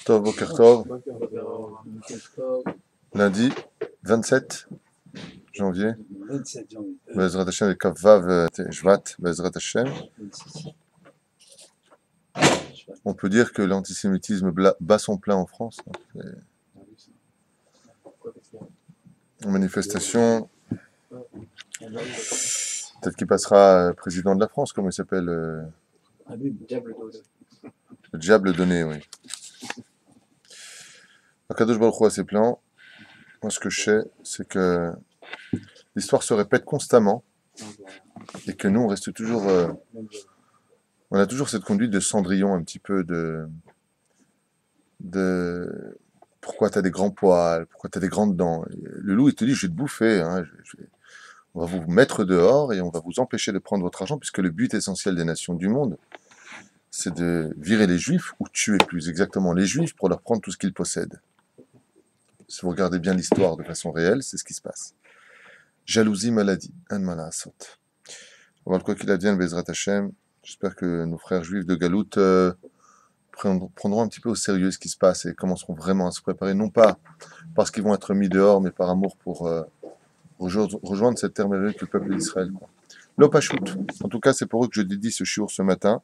Tov, Boker Tov. Lundi 27 janvier. 27 janvier. Bezrat Hashem avec Kavav Shvat, Bezrat Hashem. On peut dire que l'antisémitisme bat son plein en France. En manifestation, peut-être qu'il passera président de la France, comment il s'appelle le diable donné, oui. Akadosh Baruch Hu a ses plans. Moi, ce que je sais, c'est que l'histoire se répète constamment et que nous, on reste toujours... on a toujours cette conduite de Cendrillon, un petit peu de pourquoi tu as des grands poils, pourquoi tu as des grandes dents. Le loup, il te dit, je vais te bouffer, hein, on va vous mettre dehors et on va vous empêcher de prendre votre argent, puisque le but essentiel des nations du monde, c'est de virer les Juifs, ou tuer plus exactement les Juifs, pour leur prendre tout ce qu'ils possèdent. Si vous regardez bien l'histoire de façon réelle, c'est ce qui se passe. Jalousie, maladie, un malasot. On va voir quoi qu'il advienne, Bezrat Hashem. J'espère que nos frères juifs de Galout prendront un petit peu au sérieux ce qui se passe et commenceront vraiment à se préparer, non pas parce qu'ils vont être mis dehors, mais par amour pour rejoindre cette terre merveilleuse que le peuple d'Israël. L'Opachut. En tout cas, c'est pour eux que je dédie ce shiur ce matin.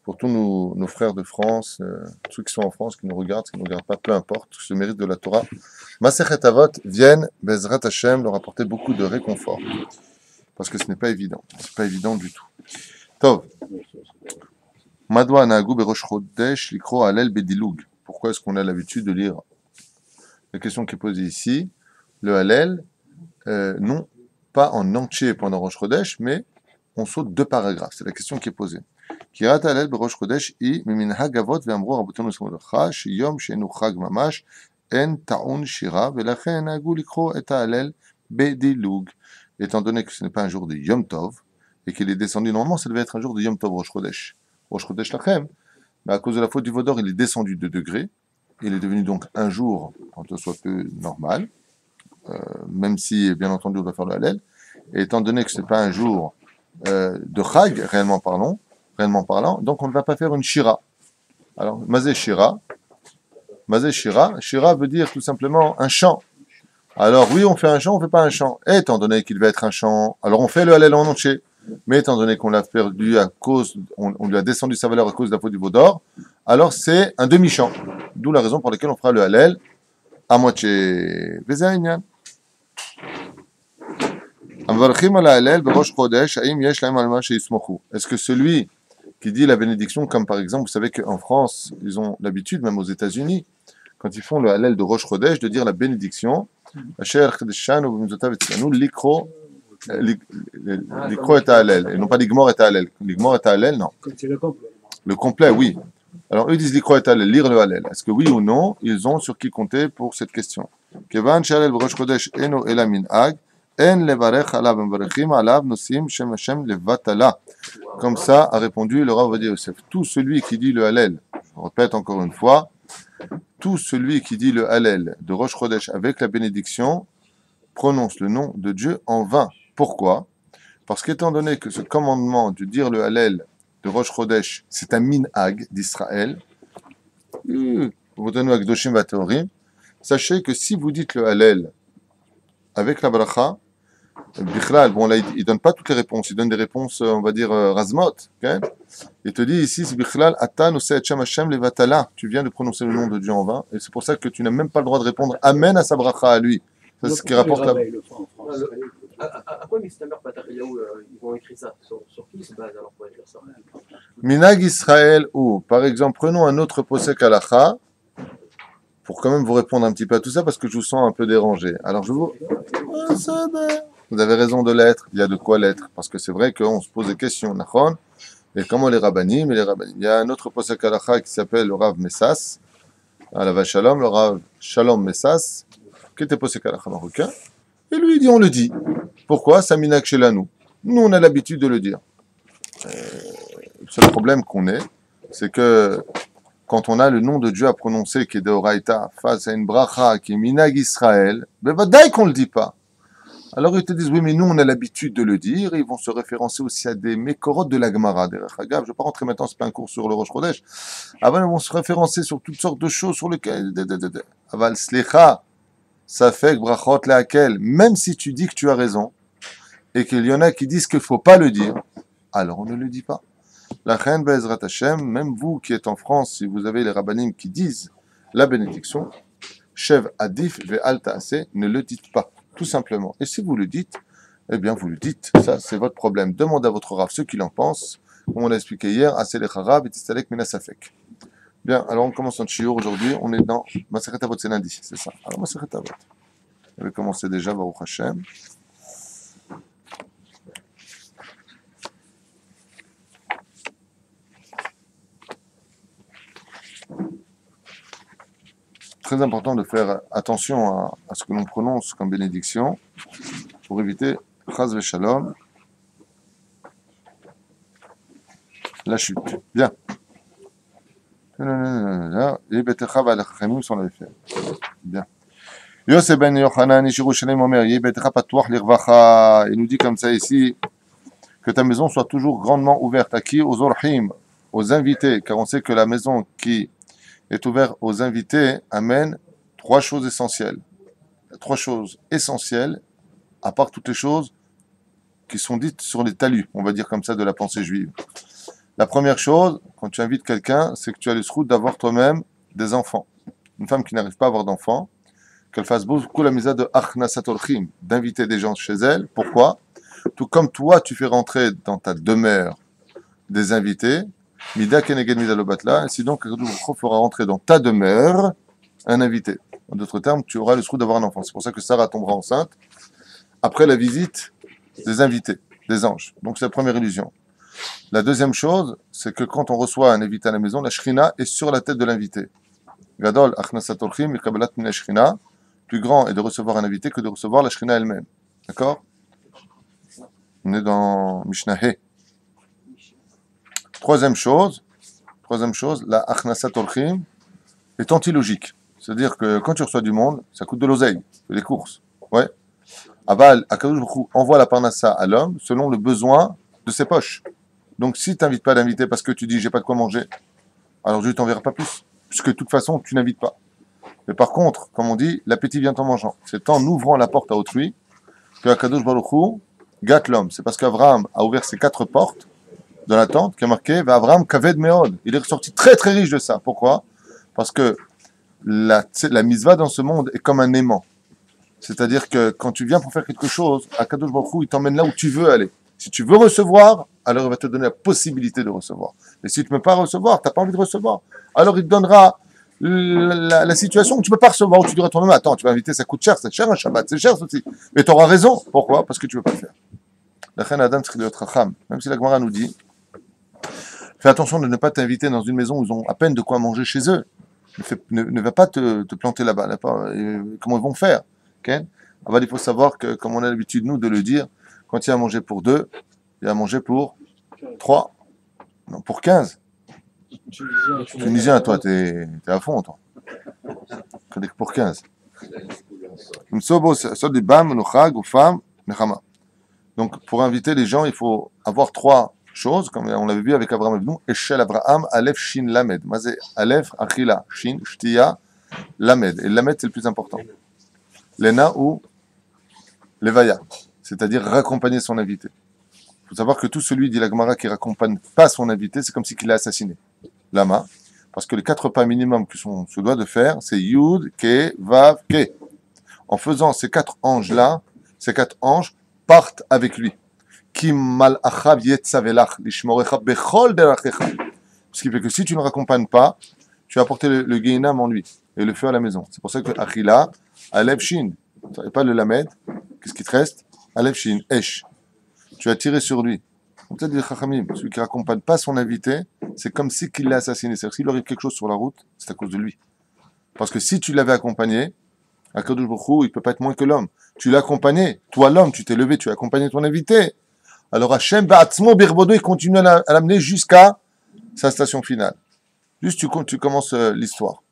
Pour tous nos frères de France, ceux qui sont en France, qui nous regardent, qui ne nous regardent pas, peu importe, ce mérite de la Torah. Masechet Avot viennent, Bezrat Hashem, leur apporter beaucoup de réconfort. Parce que ce n'est pas évident. C'est pas évident du tout. Tov. Madwa Nagou Berosh Chodesh Likro Alel Bedilug. Pourquoi est-ce qu'on a l'habitude de lire la question qui est posée ici, le Hallel, non pas en entier pendant Rosh Chodesh, mais on saute deux paragraphes. C'est la question qui est posée. Kirat Hallel Berosh Chodesh I Miminhag Avot Ve'amro Rabotenu Smolecha Sheyom Sheinu Chag Mamash En Ta'un Shira Velachen Nagou Likro Et Hallel Bedilug. Étant donné que ce n'est pas un jour de Yom Tov, et qu'il est descendu, normalement ça devait être un jour de Yom Tov Rosh Chodesh Lachem, mais à cause de la faute du Vaudor, il est descendu de degrés, il est devenu donc un jour, quand ce soit peu normal, même si, bien entendu, on doit faire le Hallel, et étant donné que ce n'est pas un jour de Chag, réellement parlant, donc on ne va pas faire une Shira. Alors, Mazé Shira veut dire tout simplement un chant. Alors oui, on fait un chant, on ne fait pas un chant. Et étant donné qu'il va être un chant, alors on fait le Hallel en entier. Mais étant donné qu'on l'a perdu à cause, on lui a descendu sa valeur à cause de la faute du Vaudor, alors c'est un demi-chant. D'où la raison pour laquelle on fera le Hallel à moitié. Est-ce que celui qui dit la bénédiction, comme par exemple, vous savez qu'en France, ils ont l'habitude, même aux États-Unis, quand ils font le Hallel de Rosh Chodesh, de dire la bénédiction, L'ikro est à Hallel, et non pas l'igmor est à Hallel. L'igmor est à Hallel, non. C'est le complet. Le complet, oui. Alors eux disent l'ikro est à Hallel, lire le Hallel. Est-ce que oui ou non, ils ont sur qui compter pour cette question? Kevan shalel b'rosh chodesh eno ela minhag, en levarech alav mvarechim alav nosim shem Hashem levatala. Comme ça a répondu le Rav Ovadia Yosef. Tout celui qui dit le Hallel, je répète encore une fois, tout celui qui dit le Hallel de Rosh Chodesh avec la bénédiction prononce le nom de Dieu en vain. Pourquoi? Parce qu'étant donné que ce commandement de dire le Hallel de Rosh Chodesh, c'est un minhag d'Israël, sachez que si vous dites le Hallel avec la bracha, Bichlal, bon là il ne donne pas toutes les réponses, il donne des réponses, on va dire, razmot, okay? Il te dit ici, c'est Bichlal, Atan Oseh Hashem Hashem Levatala, tu viens de prononcer le nom de Dieu en vain, et c'est pour ça que tu n'as même pas le droit de répondre Amen à sa bracha à lui. C'est ce qui rapporte la... À quoi Mistamer Patariaou ils ont écrit ça? Sur qui se base alors pour écrire ça? Minag Israël ou, par exemple, prenons un autre posek halacha pour quand même vous répondre un petit peu à tout ça parce que je vous sens un peu dérangé. Alors je vous... Vous avez raison de l'être, il y a de quoi l'être, parce que c'est vrai qu'on se pose des questions, nachon, et comment les rabbanim, il y a un autre posek halacha qui s'appelle le Rav Messas, à la Shalom, le Rav Shalom Messas, qui était posek halacha marocain, et lui il dit on le dit. Pourquoi? Ça minag chez nous. Nous on a l'habitude de le dire. Le seul problème qu'on ait, c'est que quand on a le nom de Dieu à prononcer, qui est de Oraïta, face à une bracha, qui est minag Israël, ben vadaï qu'on ne le dit pas. Alors ils te disent, oui, mais nous, on a l'habitude de le dire, et ils vont se référencer aussi à des mécorotes de la Gemara. Je ne vais pas rentrer maintenant, c'est pas un cours sur le Rosh Chodesh. Avant, ils vont se référencer sur toutes sortes de choses sur lesquelles... Aval Slecha, ça fait que brachot laquelle, même si tu dis que tu as raison, et qu'il y en a qui disent qu'il ne faut pas le dire, alors on ne le dit pas. La reine Bezrat Hashem, même vous qui êtes en France, si vous avez les rabbinim qui disent la bénédiction, Shev Adif Ve'al Ta'aseh, ne le dites pas, tout simplement. Et si vous le dites, eh bien vous le dites, ça c'est votre problème. Demandez à votre rav ce qu'il en pense, comme on l'a expliqué hier, Aselech Harab et Tistalek Minasafek. Bien, alors on commence notre shiur aujourd'hui, on est dans Masechet Avot, c'est lundi, c'est ça. Alors Masechet Avot, on va commencer déjà, Baruch Hashem. Très important de faire attention à ce que l'on prononce comme bénédiction pour éviter Chaz Veshalom, la chute. Bien. Et Betecha Valachemim sont les faits. Bien. Yosef ben Yochanan Ishirushalem Omer Yebetecha Patuach Lirvacha. Il nous dit comme ça ici que ta maison soit toujours grandement ouverte. À qui? Aux Orhim, aux invités, car on sait que la maison qui est ouverte aux invités amène trois choses essentielles. Trois choses essentielles, à part toutes les choses qui sont dites sur les talus, on va dire comme ça, de la pensée juive. La première chose, quand tu invites quelqu'un, c'est que tu as le srout d'avoir toi-même des enfants. Une femme qui n'arrive pas à avoir d'enfants, qu'elle fasse beaucoup la misa de achnasat orchim, d'inviter des gens chez elle. Pourquoi? Tout comme toi, tu fais rentrer dans ta demeure des invités, mida keneged mida lobatla, ainsi donc, Akadosh Baruch Hu fera rentrer dans ta demeure un invité. En d'autres termes, tu auras le srout d'avoir un enfant. C'est pour ça que Sarah tombera enceinte après la visite des invités, des anges. Donc c'est la première illusion. La deuxième chose, c'est que quand on reçoit un invité à la maison, la shrina est sur la tête de l'invité. Gadol achnasat orchim mikabalat min shrina. Plus grand est de recevoir un invité que de recevoir la shrina elle-même. D'accord? On est dans Mishnah He. Troisième chose, la achnasat orchim est antilogique. C'est-à-dire que quand tu reçois du monde, ça coûte de l'oseille, c'est des courses. Ouais. Aval, Akadosh Baruch Hu envoie la parnassa à l'homme selon le besoin de ses poches. Donc si tu n'invites pas d'invité parce que tu dis j'ai pas de quoi manger, alors Dieu t'enverra pas plus, puisque de toute façon tu n'invites pas. Mais par contre, comme on dit, l'appétit vient en mangeant. C'est en ouvrant la porte à autrui que Akadosh Baruch Hu gâte l'homme. C'est parce qu'Abraham a ouvert ses 4 portes de la tente qui a marqué Abraham kaved meod. Il est ressorti très très riche de ça. Pourquoi? Parce que la mitzvah dans ce monde est comme un aimant. C'est-à-dire que quand tu viens pour faire quelque chose, Akadosh Baruch Hu, il t'emmène là où tu veux aller. Si tu veux recevoir, alors il va te donner la possibilité de recevoir. Et si tu ne peux pas recevoir, tu n'as pas envie de recevoir, alors il te donnera la situation où tu ne peux pas recevoir, où tu diras toi-même, attends, tu vas inviter, ça coûte cher, c'est cher un Shabbat, c'est cher ceci. Mais tu auras raison. Pourquoi? Parce que tu ne veux pas le faire. La reine Adam, c'est de Racham. Même si la Gemara nous dit, fais attention de ne pas t'inviter dans une maison où ils ont à peine de quoi manger chez eux. Ne va pas te planter là-bas. Comment ils vont faire? Okay? Alors, il faut savoir que, comme on a l'habitude, nous, de le dire, quand il y a à manger pour 2, il y a à manger pour 3, non, pour 15. Tunisien, toi, t'es à fond, toi. Pour 15. Donc, pour inviter les gens, il faut avoir 3 choses, comme on l'avait vu avec Abraham Avinu, Eshel Abraham, Aleph, Shin, Lamed. Mazé, Aleph, Achila, Shin, Shtia, Lamed. Et Lamed, c'est le plus important. Lena ou Levaya, c'est-à-dire raccompagner son invité. Il faut savoir que tout celui, dit la Gemara, qui ne raccompagne pas son invité, c'est comme si il l'a assassiné. Lama, parce que les 4 pas minimum que se doit de faire, c'est Yud, Ke, Vav, Ke. En faisant ces 4 anges-là, ces 4 anges partent avec lui. Kim mal'achav yetzavelach, lishmorecha bechol derachecha. Ce qui fait que si tu ne raccompagnes pas, tu vas apporter le Gehinam en lui et le feu à la maison. C'est pour ça que Achila, Alev Shin, et pas le Lamed, qu'est-ce qui te reste? Alev Shin, Esh. Tu vas tirer sur lui. Comme ça dit le Chachamim, celui qui ne raccompagne pas son invité, c'est comme si qu'il l'a assassiné. C'est-à-dire s'il arrive quelque chose sur la route, c'est à cause de lui. Parce que si tu l'avais accompagné, Akadosh Baruch Hu, il ne peut pas être moins que l'homme. Tu l'as accompagné, toi l'homme, tu t'es levé, tu as accompagné ton invité. Alors Hachem Ba'atzmo Birbodo, il continue à l'amener jusqu'à sa station finale. Juste tu commences l'histoire.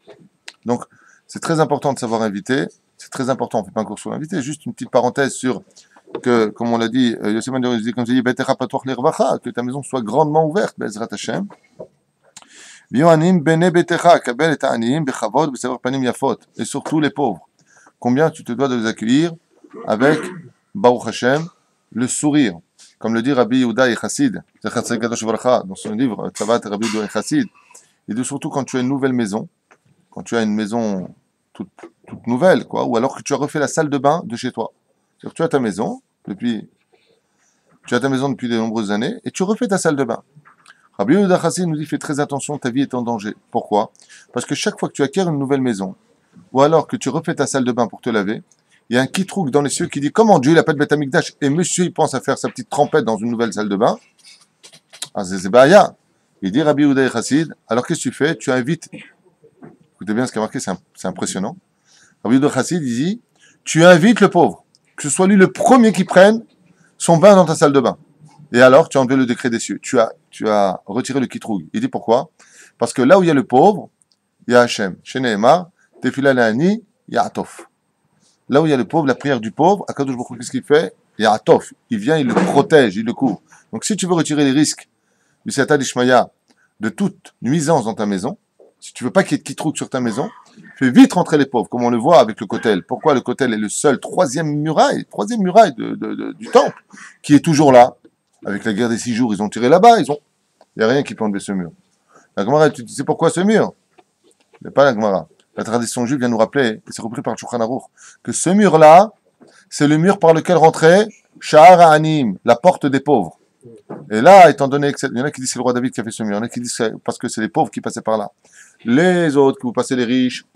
Donc c'est très important de savoir inviter. C'est très important, on ne fait pas un cours sur l'invité. Juste une petite parenthèse sur que, comme on l'a dit, Yosef Ben dit, comme je dis, Betecha patoch lirvacha, que ta maison soit grandement ouverte, Bezrat Hashem. Et surtout les pauvres. Combien tu te dois de les accueillir avec Baruch Hashem, le sourire. Comme le dit Rabbi Yehuda Chassid, dans son livre Tzavat Rabbi Yehuda Chassid, il dit surtout quand tu as une nouvelle maison, quand tu as une maison toute nouvelle, quoi, ou alors que tu as refait la salle de bain de chez toi. C'est-à-dire que tu as ta maison depuis de nombreuses années et tu refais ta salle de bain. Rabbi Yehuda Chassid nous dit fais très attention, ta vie est en danger. Pourquoi? Parce que chaque fois que tu acquiers une nouvelle maison, ou alors que tu refais ta salle de bain pour te laver, il y a un kitrouk dans les cieux qui dit comment Dieu il n'a pas de Beth Amikdash et monsieur il pense à faire sa petite trempette dans une nouvelle salle de bain. Ah, c'est Baya. Il dit Rabbi Yehuda Chassid, alors qu'est-ce que tu fais? Tu invites, écoutez bien ce qu'il a marqué, c'est impressionnant. Rabbi Yehuda Chassid, il dit tu invites le pauvre, que ce soit lui le premier qui prenne son bain dans ta salle de bain. Et alors, tu as enlevé le décret des cieux. Tu as retiré le kitroug. Il dit pourquoi? Parce que là où il y a le pauvre, il y a Hachem. Chez Nehemar, Tefila Le'ani, Ya'atof. Là où il y a le pauvre, la prière du pauvre, Akadosh Baruch Hu, qu'est-ce qu'il fait? Ya'atof. Il vient, il le protège, il le couvre. Donc si tu veux retirer les risques du Siyata d'Ishmaya, de toute nuisance dans ta maison, si tu veux pas qu'il y ait de kitroug sur ta maison, fais vite rentrer les pauvres, comme on le voit avec le kotel. Pourquoi le kotel est le seul troisième muraille du temple, qui est toujours là? Avec la guerre des 6 jours, ils ont tiré là-bas, il n'y a rien qui peut enlever ce mur. La Gemara, tu sais pourquoi ce mur? Il n'y a pas la Gemara. La tradition juive vient nous rappeler, et c'est repris par Shulchan Aruch, que ce mur-là, c'est le mur par lequel rentrait Sha'ar Ha'anim, la porte des pauvres. Et là, étant donné que il y en a qui disent que c'est le roi David qui a fait ce mur, il y en a qui disent que parce que c'est les pauvres qui passaient par là. Les autres, que vous passez les riches,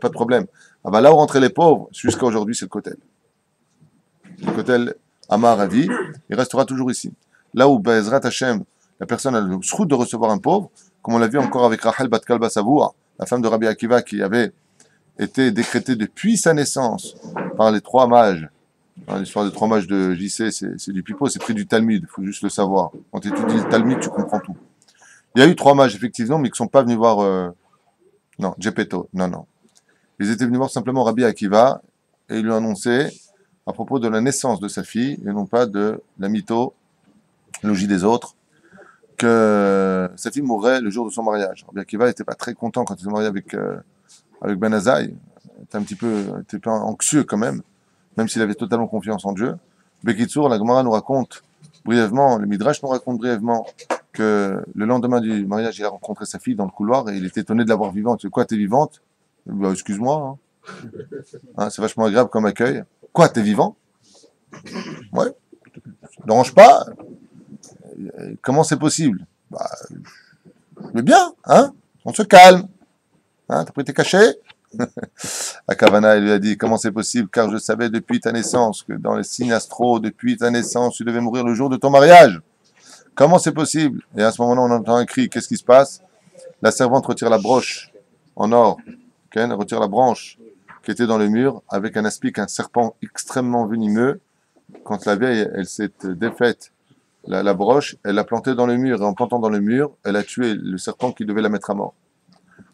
pas de problème. Ah bah là où rentraient les pauvres, jusqu'à aujourd'hui, c'est le kotel. Le kotel Amar a dit, il restera toujours ici. Là où Bezrat Hashem, la personne a le srout de recevoir un pauvre, comme on l'a vu encore avec Rachel Bat Kalba Savour, la femme de Rabbi Akiva qui avait été décrétée depuis sa naissance par les 3 mages. L'histoire des 3 mages de JC, c'est du pipeau, c'est pris du Talmud, il faut juste le savoir. Quand tu étudies le Talmud, tu comprends tout. Il y a eu 3 mages, effectivement, mais qui ne sont pas venus voir... Non, Gepetto, non. Ils étaient venus voir simplement Rabbi Akiva et ils lui ont annoncé à propos de la naissance de sa fille, et non pas de la mythologie des autres, que sa fille mourrait le jour de son mariage. Rabbi Akiva n'était pas très content quand il s'est marié avec Ben Azaï. Il était un petit peu anxieux quand même s'il avait totalement confiance en Dieu. Bekitsour, la Gemara nous raconte brièvement, le Midrash nous raconte brièvement que le lendemain du mariage, il a rencontré sa fille dans le couloir et il était étonné de la voir vivante. Tu sais quoi, t'es vivante? Bah, excuse-moi. C'est vachement agréable comme accueil. Quoi, t'es vivant? Ouais. Ça ne dérange pas? Comment c'est possible? Bah, mais bien, hein? On se calme. Hein? T'as pris tes cachets? Akavana, il lui a dit, comment c'est possible? Car je savais depuis ta naissance que dans les signes astro, depuis ta naissance, tu devais mourir le jour de ton mariage. Comment c'est possible? Et à ce moment-là, on entend un cri. Qu'est-ce qui se passe? La servante retire la broche en or. Ken retire la branche qui était dans le mur avec un aspic, un serpent extrêmement venimeux. Quand la vieille, elle s'est défaite, la broche, elle l'a plantée dans le mur. Et en plantant dans le mur, elle a tué le serpent qui devait la mettre à mort.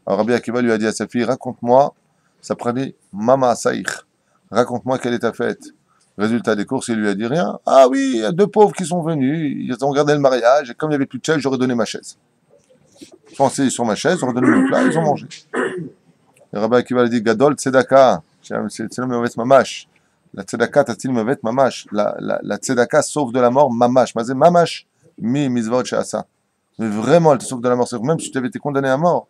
Alors Rabbi Akiva lui a dit à sa fille, raconte-moi, ça prenait Mama Saïch, raconte-moi quelle est ta fête. Résultat des courses, il lui a dit rien. Ah oui, il y a 2 pauvres qui sont venus, ils ont regardé le mariage, et comme il n'y avait plus de chaise, j'aurais donné ma chaise. Ils sont assis sur ma chaise, j'aurais donné mon plat, ils ont mangé. Et Rabbi Akiva lui a dit, Gadol Tzedaka, c'est le mauvais mamash. La Tzedaka, t'as-t-il mauvais mamash. La Tzedaka sauve de la mort, mamash. Mazé mamash, mi mizvot she'asa. Mais vraiment, elle te sauve de la mort. Même si tu avais été condamné à mort,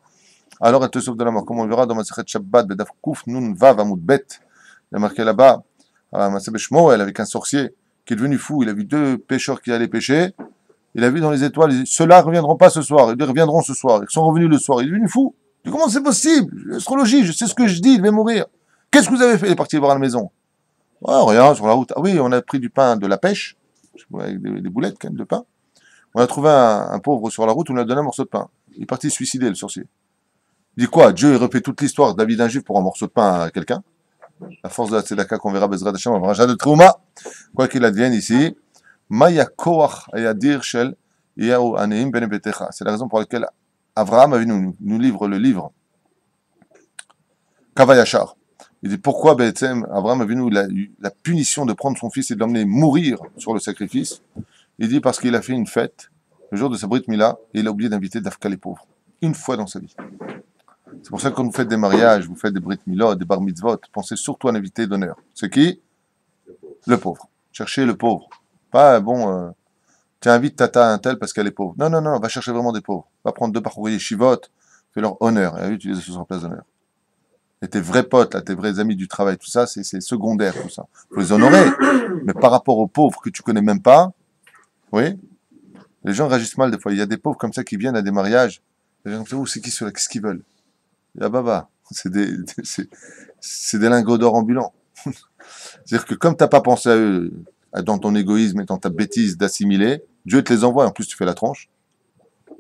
alors elle te sauve de la mort. Comme on verra dans Masechet Shabbat, Bedaf Kuf Nun Vav Amud Bet, il y a marqué là-bas, à Masechet Shmuel, avec un sorcier qui est devenu fou. Il a vu 2 pêcheurs qui allaient pêcher. Il a vu dans les étoiles, il dit, ceux-là ne reviendront pas ce soir. Ils reviendront ce soir. Ils sont revenus le soir. Il est devenu fou. Il dit, comment c'est possible? L'astrologie, je sais ce que je dis, il va mourir. Qu'est-ce que vous avez fait? Il est parti voir à la maison. Oh, rien, sur la route. Ah oui, on a pris du pain de la pêche, avec des boulettes quand même, de pain. On a trouvé un pauvre sur la route, on lui a donné un morceau de pain. Il est parti se suicider, le sorcier. Il dit quoi? Dieu, il refait toute l'histoire de la vie d'un juif pour un morceau de pain à quelqu'un? La force de la tzedaka qu'on verra, Bezrat Hashem, on verra de Trouma. Quoi qu'il advienne ici, Maya Koach Ayadir Shel Yahu Aneim Ben Betecha. C'est la raison pour laquelle Avraham nous livre le livre Kavayachar. Il dit pourquoi Bethsem, Abraham Avinu, il a eu la punition de prendre son fils et de l'emmener mourir sur le sacrifice. Il dit parce qu'il a fait une fête le jour de sa Brit Mila et il a oublié d'inviter Dafka les pauvres. Une fois dans sa vie. C'est pour ça que quand vous faites des mariages, vous faites des Brit Mila, des Bar Mitzvot, pensez surtout à l'invité d'honneur. C'est qui? Le pauvre. Cherchez le pauvre. Pas, bon, tu invites Tata un tel parce qu'elle est pauvre. Non, non, non, va chercher vraiment des pauvres. Va prendre deux parcouriers Shivot, fais leur honneur et utilise ce en place d'honneur. Et tes vrais potes, là, tes vrais amis du travail, tout ça, c'est secondaire, tout ça. Faut les honorer. Mais par rapport aux pauvres que tu connais même pas, oui, les gens réagissent mal des fois. Il y a des pauvres comme ça qui viennent à des mariages. Les gens disent, oh, c'est qui ceux-là? Qu'est-ce qu'ils veulent? Ah baba, c'est des lingots d'or ambulants. C'est-à-dire que comme t'as pas pensé à eux, dans ton égoïsme et dans ta bêtise d'assimiler, Dieu te les envoie. En plus, tu fais la tronche.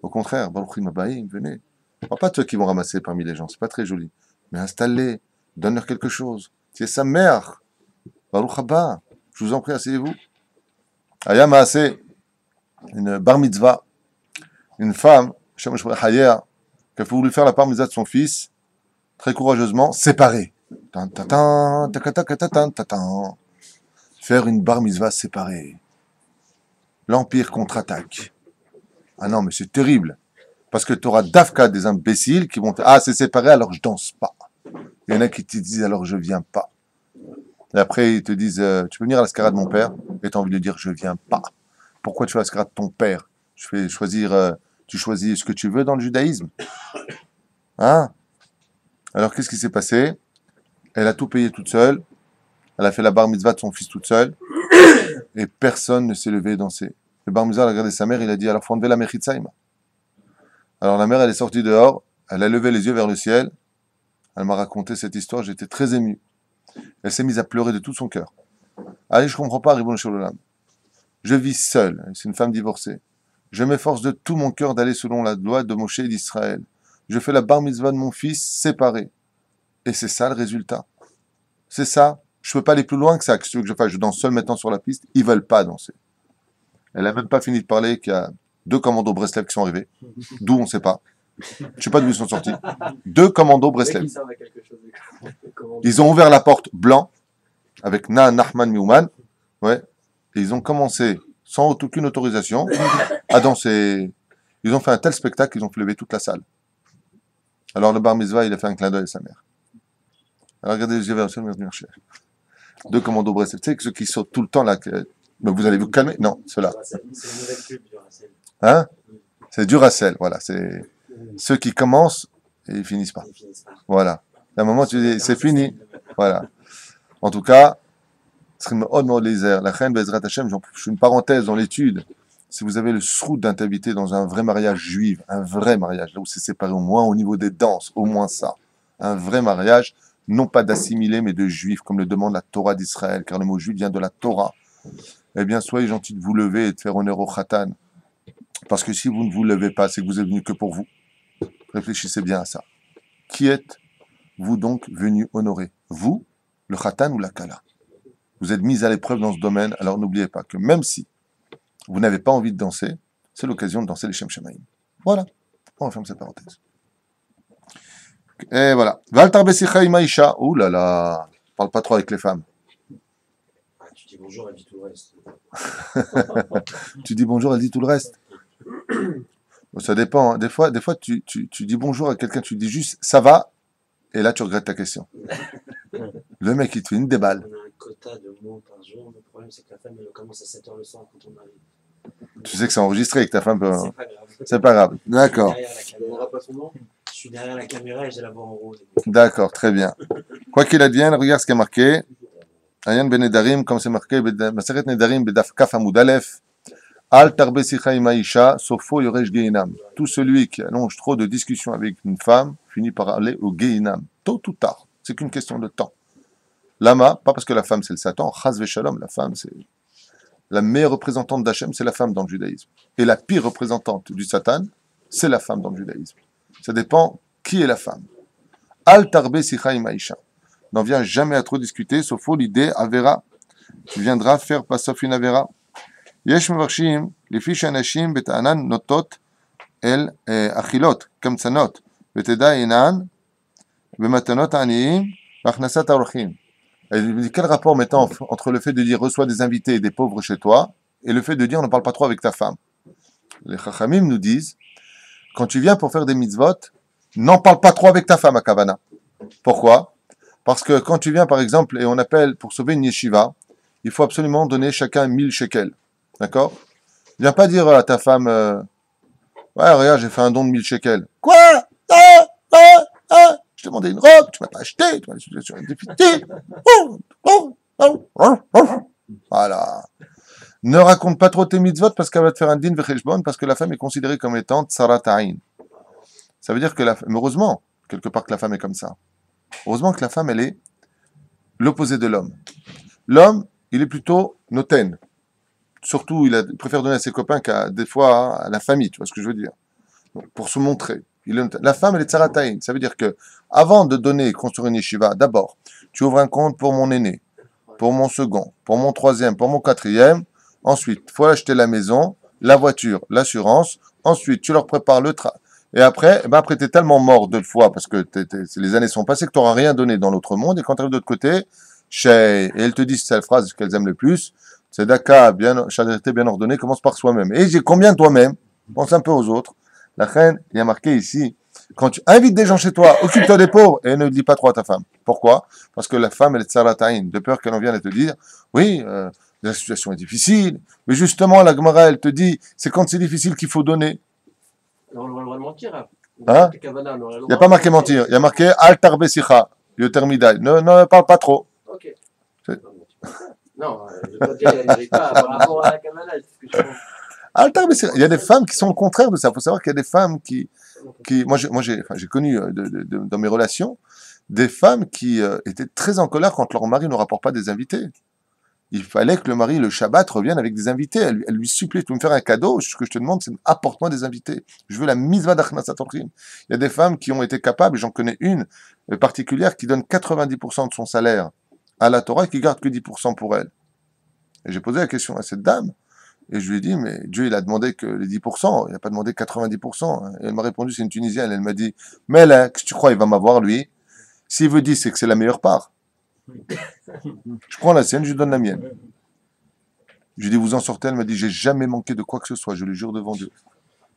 Au contraire, Baruch Mabaïm, venez. On parle pas de ceux qui vont ramasser parmi les gens. C'est pas très joli. Mais installe-les, donne-leur quelque chose. C'est sa mère. Baruch Haba, je vous en prie, asseyez-vous. Aya Maaseh, une bar mitzvah, une femme, qui a voulu faire la bar mitzvah de son fils, très courageusement, séparée. Faire une bar mitzvah séparée. L'Empire contre-attaque. Ah non, mais c'est terrible. Parce que tu auras d'Afka des imbéciles qui vont te dire, ah, c'est séparé, alors je danse pas. Il y en a qui te disent, alors je viens pas. Et après, ils te disent, tu peux venir à l'ascara de mon père? Et tu as envie de dire, je viens pas. Pourquoi tu fais l'ascara de ton père? Tu choisis ce que tu veux dans le judaïsme. Hein? Alors, qu'est-ce qui s'est passé? Elle a tout payé toute seule. Elle a fait la bar mitzvah de son fils toute seule. Et personne ne s'est levé danser. Le bar mitzvah a regardé sa mère, il a dit, alors faut enlever la mechitzaïma. Alors la mère, elle est sortie dehors, elle a levé les yeux vers le ciel, elle m'a raconté cette histoire, j'étais très ému. Elle s'est mise à pleurer de tout son cœur. Allez, je comprends pas, Ribono Shel Olam. Je vis seule, c'est une femme divorcée. Je m'efforce de tout mon cœur d'aller selon la loi de Moshe et d'Israël. Je fais la bar mitzvah de mon fils séparé. Et c'est ça le résultat. C'est ça. Je peux pas aller plus loin que ça. Qu'est-ce que tu veux que je fasse? Je danse seul maintenant sur la piste. Ils veulent pas danser. Elle a même pas fini de parler qu'il y a 2 commandos Breslev qui sont arrivés. D'où on sait pas. Je sais pas d'où ils sont sortis. 2 commandos Breslev. Ils ont ouvert la porte blanc avec Nachman Miouman. Ouais. Et ils ont commencé sans aucune autorisation à danser. Ils ont fait un tel spectacle qu'ils ont fait lever toute la salle. Alors le bar mitzvah, il a fait un clin d'œil à sa mère. Alors regardez les yeux vers le ciel, 2 commandos Breslev. Tu sais que ceux qui sautent tout le temps là, mais vous allez vous calmer? Non, ceux-là. C'est la nouvelle pub du Racel. Hein? C'est Duracell, voilà. C'est ceux qui commencent et ils finissent pas. Voilà. À un moment, tu dis, c'est fini. Voilà. En tout cas, la reine Bezrat Hashem, je fais une parenthèse dans l'étude. Si vous avez le sroud d'un t'inviter dans un vrai mariage juif, un vrai mariage, là où c'est séparé au moins au niveau des danses, au moins ça. Un vrai mariage, non pas d'assimilé, mais de juif, comme le demande la Torah d'Israël, car le mot juif vient de la Torah. Eh bien, soyez gentils de vous lever et de faire honneur au khatan. Parce que si vous ne vous levez pas, c'est que vous êtes venu que pour vous. Réfléchissez bien à ça. Qui êtes-vous donc venu honorer? Vous, le khatan ou la kala? Vous êtes mis à l'épreuve dans ce domaine, alors n'oubliez pas que même si vous n'avez pas envie de danser, c'est l'occasion de danser les Shem Shamaïm. Voilà. On ferme cette parenthèse. Et voilà. Valtar Besicha Imaisha. Ouh là là. Parle pas trop avec les femmes. Tu dis bonjour, elle dit tout le reste. Tu dis bonjour, elle dit tout le reste. Ça dépend. Hein. Des fois tu dis bonjour à quelqu'un, tu dis juste ça va, et là tu regrettes ta question. Le mec, il te fait une déballe. On a un quota de mots par jour. Le problème, c'est que la femme, elle commence à 7h le soir quand on arrive. Tu sais que c'est enregistré et que ta femme peut. C'est pas grave. C'est pas grave. D'accord. Je suis derrière la caméra et j'ai la voix en rose. D'accord, très bien. Quoi qu'il advienne, regarde ce qui est marqué. Ayan ben Nedarim, comme c'est marqué, Maseret Nedarim, Bedaf Kaf Amud Aleph. Al tarbe sicha ima isha, sofo yoresh geinam. Tout celui qui allonge trop de discussions avec une femme finit par aller au geinam. Tôt ou tard. C'est qu'une question de temps. Lama, pas parce que la femme c'est le Satan, Chaz Veshalom, la femme c'est. La meilleure représentante d'Hachem, c'est la femme dans le judaïsme. Et la pire représentante du Satan, c'est la femme dans le judaïsme. Ça dépend qui est la femme. Al tarbe sicha ima isha. N'en viens jamais à trop discuter, sauf l'idée avera. Tu viendras faire pas sauf une avera. יש מבקשים, לפי שאנשים בטענן נוטות אל אכילות, קמצנות, ותדע אינן במתנות העניים Achnasat Aorchim. Et il me dit, quel rapport maintenant entre le fait de dire reçois des invités et des pauvres chez toi et le fait de dire on ne parle pas trop avec ta femme? Les Chachamim nous disent, quand tu viens pour faire des mitzvot, n'en parle pas trop avec ta femme à Kavana. Pourquoi? Parce que quand tu viens, par exemple, et on appelle pour sauver une yeshiva, il faut absolument donner chacun 1000 shekels. D'accord? Viens pas dire à ta femme, ouais, regarde, j'ai fait un don de 1000 shekels. Quoi? Ah, ah, ah, je t'ai demandé une robe, tu m'as pas acheté, tu m'as laissé sur une députée. Voilà. Ne raconte pas trop tes mitzvot parce qu'elle va te faire un din vecheshbon, parce que la femme est considérée comme étant tsarat aïn. Ça veut dire que mais heureusement, quelque part que la femme est comme ça. Heureusement que la femme, elle est l'opposé de l'homme. L'homme, il est plutôt noten. Surtout, il préfère donner à ses copains qu'à des fois à la famille, tu vois ce que je veux dire. Donc, pour se montrer. La femme, elle est tsarataïn. Ça veut dire que avant de donner et construire une yeshiva, d'abord, tu ouvres un compte pour mon aîné, pour mon second, pour mon troisième, pour mon quatrième. Ensuite, il faut acheter la maison, la voiture, l'assurance. Ensuite, tu leur prépares le travail. Et après, après tu es tellement mort deux fois parce que les années sont passées que tu n'auras rien donné dans l'autre monde. Et quand tu arrives de l'autre côté, et elle te dit cette phrase qu'elles aiment le plus, c'est Daka, charité bien ordonnée, commence par soi-même. Et j'ai combien toi-même? Pense un peu aux autres. La reine, il y a marqué ici, quand tu invites des gens chez toi, occupe-toi des pauvres et ne le dis pas trop à ta femme. Pourquoi? Parce que la femme, elle est tsarataïn, de peur qu'elle en vienne à te dire, oui, la situation est difficile, mais justement, la Gemara, elle te dit, c'est quand c'est difficile qu'il faut donner. Alors, on a le droit de mentir. Hein? Il n'y a pas marqué mentir, il y a marqué Altar Besicha, Yotermidai. Ne parle pas trop. Ok. Non, je dois dire, il n'y pas par rapport à la Kabbalah, c'est ce que je pense. Altar Besicha. Il y a des femmes qui sont le contraire de ça. Il faut savoir qu'il y a des femmes qui moi j'ai connu dans mes relations des femmes qui étaient très en colère quand leur mari ne rapporte pas des invités. Il fallait que le mari, le Shabbat, revienne avec des invités. Elle lui supplie, tu veux me faire un cadeau, ce que je te demande, c'est apporte-moi des invités. Je veux la mitzvah d'Achnasat Orchim. Il y a des femmes qui ont été capables, et j'en connais une particulière, qui donne 90% de son salaire à la Torah et qui garde que 10% pour elle. Et j'ai posé la question à cette dame, et je lui ai dit, mais Dieu, il a demandé que les 10%, il n'a pas demandé 90%. Et elle m'a répondu, c'est une Tunisienne. Elle m'a dit, mais là, qu'est-ce que tu crois, il va m'avoir, lui? S'il veut 10, c'est que c'est la meilleure part. Je prends la sienne, je lui donne la mienne. Je lui ai dit, vous en sortez? Elle m'a dit, j'ai jamais manqué de quoi que ce soit, je le jure devant Dieu.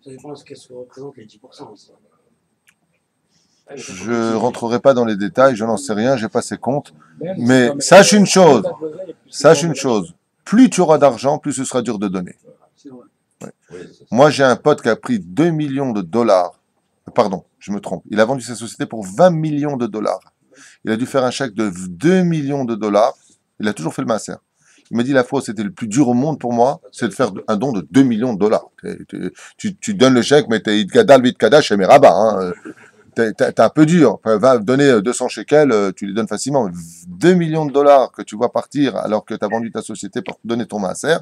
Ça dépend de ce qu'elle se représente, les 10% aussi. Je ne rentrerai pas dans les détails, je n'en sais rien, j'ai pas ses comptes. Mais sache une chose, plus tu auras d'argent, plus ce sera dur de donner. Ouais. Moi, j'ai un pote qui a pris 2 millions de dollars. Pardon, je me trompe. Il a vendu sa société pour 20 millions de dollars. Il a dû faire un chèque de 2 millions de dollars. Il a toujours fait le masser. Il m'a dit, la fois, c'était le plus dur au monde pour moi, c'est de faire un don de 2 millions de dollars. Tu donnes le chèque, mais t'es Idgadal, Vidkadash et Meraba. Hein. T'es un peu dur. Enfin, va donner 200 shekels, tu les donnes facilement. 2 millions de dollars que tu vois partir alors que tu as vendu ta société pour te donner ton masser,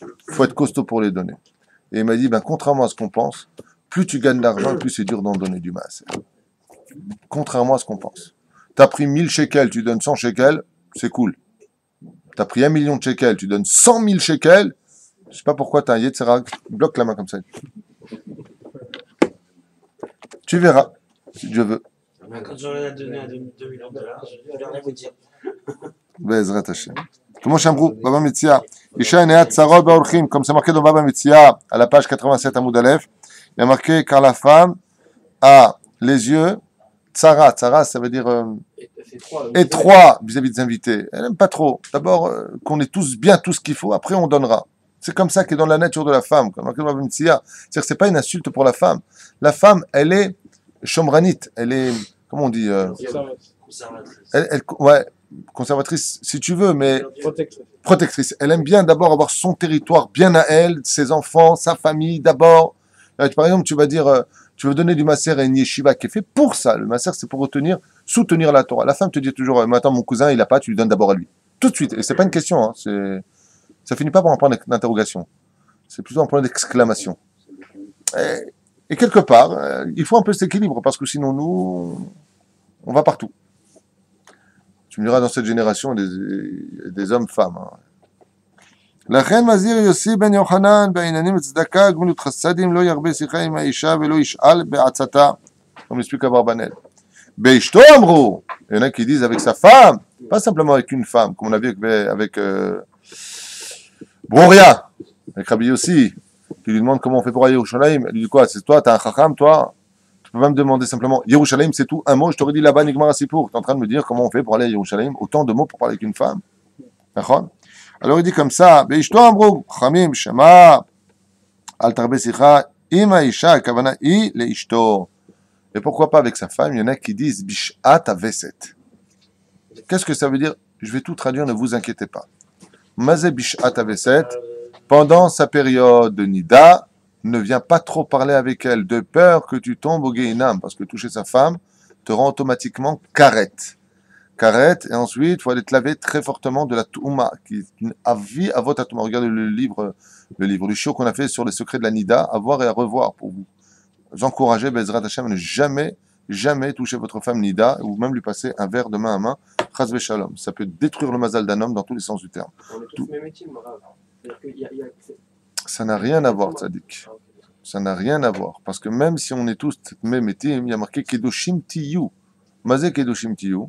il faut être costaud pour les donner. Et il m'a dit, contrairement à ce qu'on pense, plus tu gagnes d'argent, plus c'est dur d'en donner du masser. Contrairement à ce qu'on pense. Tu as pris 1000 shekels, tu donnes 100 shekels, c'est cool. Tu as pris 1 million de shekels, tu donnes 100 000 shekels, je sais pas pourquoi tu as un Yetzera, bloque la main comme ça. Tu verras, si Dieu veut. Quand j'aurai donné à 2 millions de dollars, je vais rien vous dire. Bezrat Hashem. Comment Chambrou, Baba Metzia, Isha Eneat Tsarot Baorchim, comme c'est marqué dans Baba Metzia, à la page 87 à Moudalef, il y a marqué car la femme a les yeux Tsara, Tsara, ça veut dire étroit vis-à-vis des invités. Elle n'aime pas trop. D'abord, qu'on ait tous bien tout ce qu'il faut, après on donnera. C'est comme ça qu'est dans la nature de la femme. C'est-à-dire que c'est pas une insulte pour la femme. La femme, elle est chomranite, elle est, comment on dit conservatrice, si tu veux, mais protectrice. Elle aime bien d'abord avoir son territoire bien à elle, ses enfants, sa famille d'abord. Par exemple, tu vas dire, tu veux donner du masser à une yeshiva qui est fait pour ça. Le masser, c'est pour soutenir la Torah. La femme te dit toujours, mais attends, mon cousin, il a pas, tu lui donnes d'abord à lui. Tout de suite. Et c'est pas une question, hein, ça finit pas par un point d'interrogation. C'est plutôt un point d'exclamation. Et quelque part, il faut un peu cet équilibre, parce que sinon, nous, on va partout. Tu me diras, dans cette génération, des hommes-femmes. לכן מזהיר יוסי בן יוחנן בעניינים לצדקה, גמילות חסדים, לא ירבה שיחה עם האישה ולא ישאל בעצתה. comme l'explique Abarbanel. באשתו אמרו, Il y en a qui disent avec sa femme, pas simplement avec une femme, comme on a vu avec Brouria, avec Rabbi Yossi, qui lui demande comment on fait pour aller à Yerushalayim. Elle lui dit quoi? C'est toi, t'as un chacham, toi? Tu peux pas me demander simplement Yerushalayim, c'est tout, un mot, je t'aurais dit là-bas, Nigmar Asipour. Tu es en train de me dire comment on fait pour aller à Yerushalayim, autant de mots pour parler avec une femme. D'accord? Alors il dit comme ça, Beishto Amrou, Chamim, Shema, Al Tarbe Sicha, Ima Isha, Kavana I, Le Ishto. Et pourquoi pas avec sa femme? Il y en a qui disent Bishat Aveset. Qu'est-ce que ça veut dire? Je vais tout traduire, ne vous inquiétez pas. Mazé Bishat Aveset, pendant sa période de Nida, ne viens pas trop parler avec elle, de peur que tu tombes au Gehinam, parce que toucher sa femme te rend automatiquement karet. Karet, et ensuite, il faut aller te laver très fortement de la Touma, qui est une avis à votre Touma. Regardez le show qu'on a fait sur les secrets de la Nida, à voir et à revoir pour vous encourager, Bezrat Hashem, à ne jamais toucher votre femme Nida, ou même lui passer un verre de main à main, Chas Shalom. Ça peut détruire le mazal d'un homme dans tous les sens du terme. On est tous même étime, Ça n'a rien à voir, Tzadik. Ça n'a rien à voir. Parce que même si on est tous même étim, il y a marqué Kedoshim Tiyu. Mazé Kedoshim Tiyu,